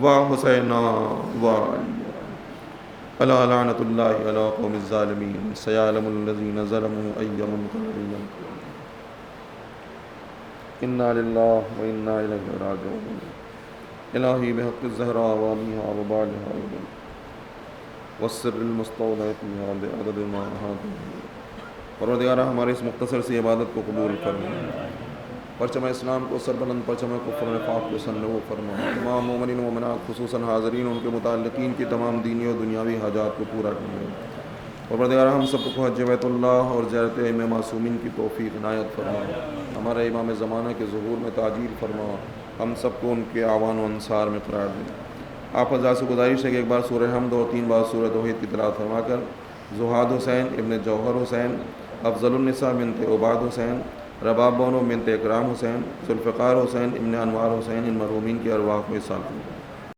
واہ حسین واہ الا لعنت اللہ علی قوم الظالمین سیعلم الذین ظلموا ای منقلب۔ انا للہ و انا الیہ راجعون الہی بحق الزہراء وآلہا وبعدہا والسر المستودع فیہا بعدد ما احاط به۔ پروردگارہ ہماری اس مختصر سی عبادت کو قبول فرما، پرچم اسلام کو سربلند، پرچم کفر و نفاق کو سنو فرما، تمام مومنین و مومنات خصوصاً حاضرین ان کے متعلقین کی تمام دینی و دنیاوی حاجات کو پورا کرنا۔ پروردگارہ ہم سب کو حج بیت اللہ اور زیارت ائمہ معصومین کی توفیق عنایت فرما، ہمارے امام زمانہ کے ظہور میں تعجیل فرما، ہم سب کو ان کے اعوان و انصار میں قرار دیں۔ آپ حضرات سے گزارش ہے کہ ایک بار سورہ حمد اور 3 بار سورہ توحید کی تلاوت فرما کر زہاد حسین ابن جوہر حسین، افضل النساء بنت عباد حسین، رباب بانو بنت اکرام حسین، ذوالفقار حسین ابن انوار حسین، ان مرحومین کی ارواح کو احسان کریں۔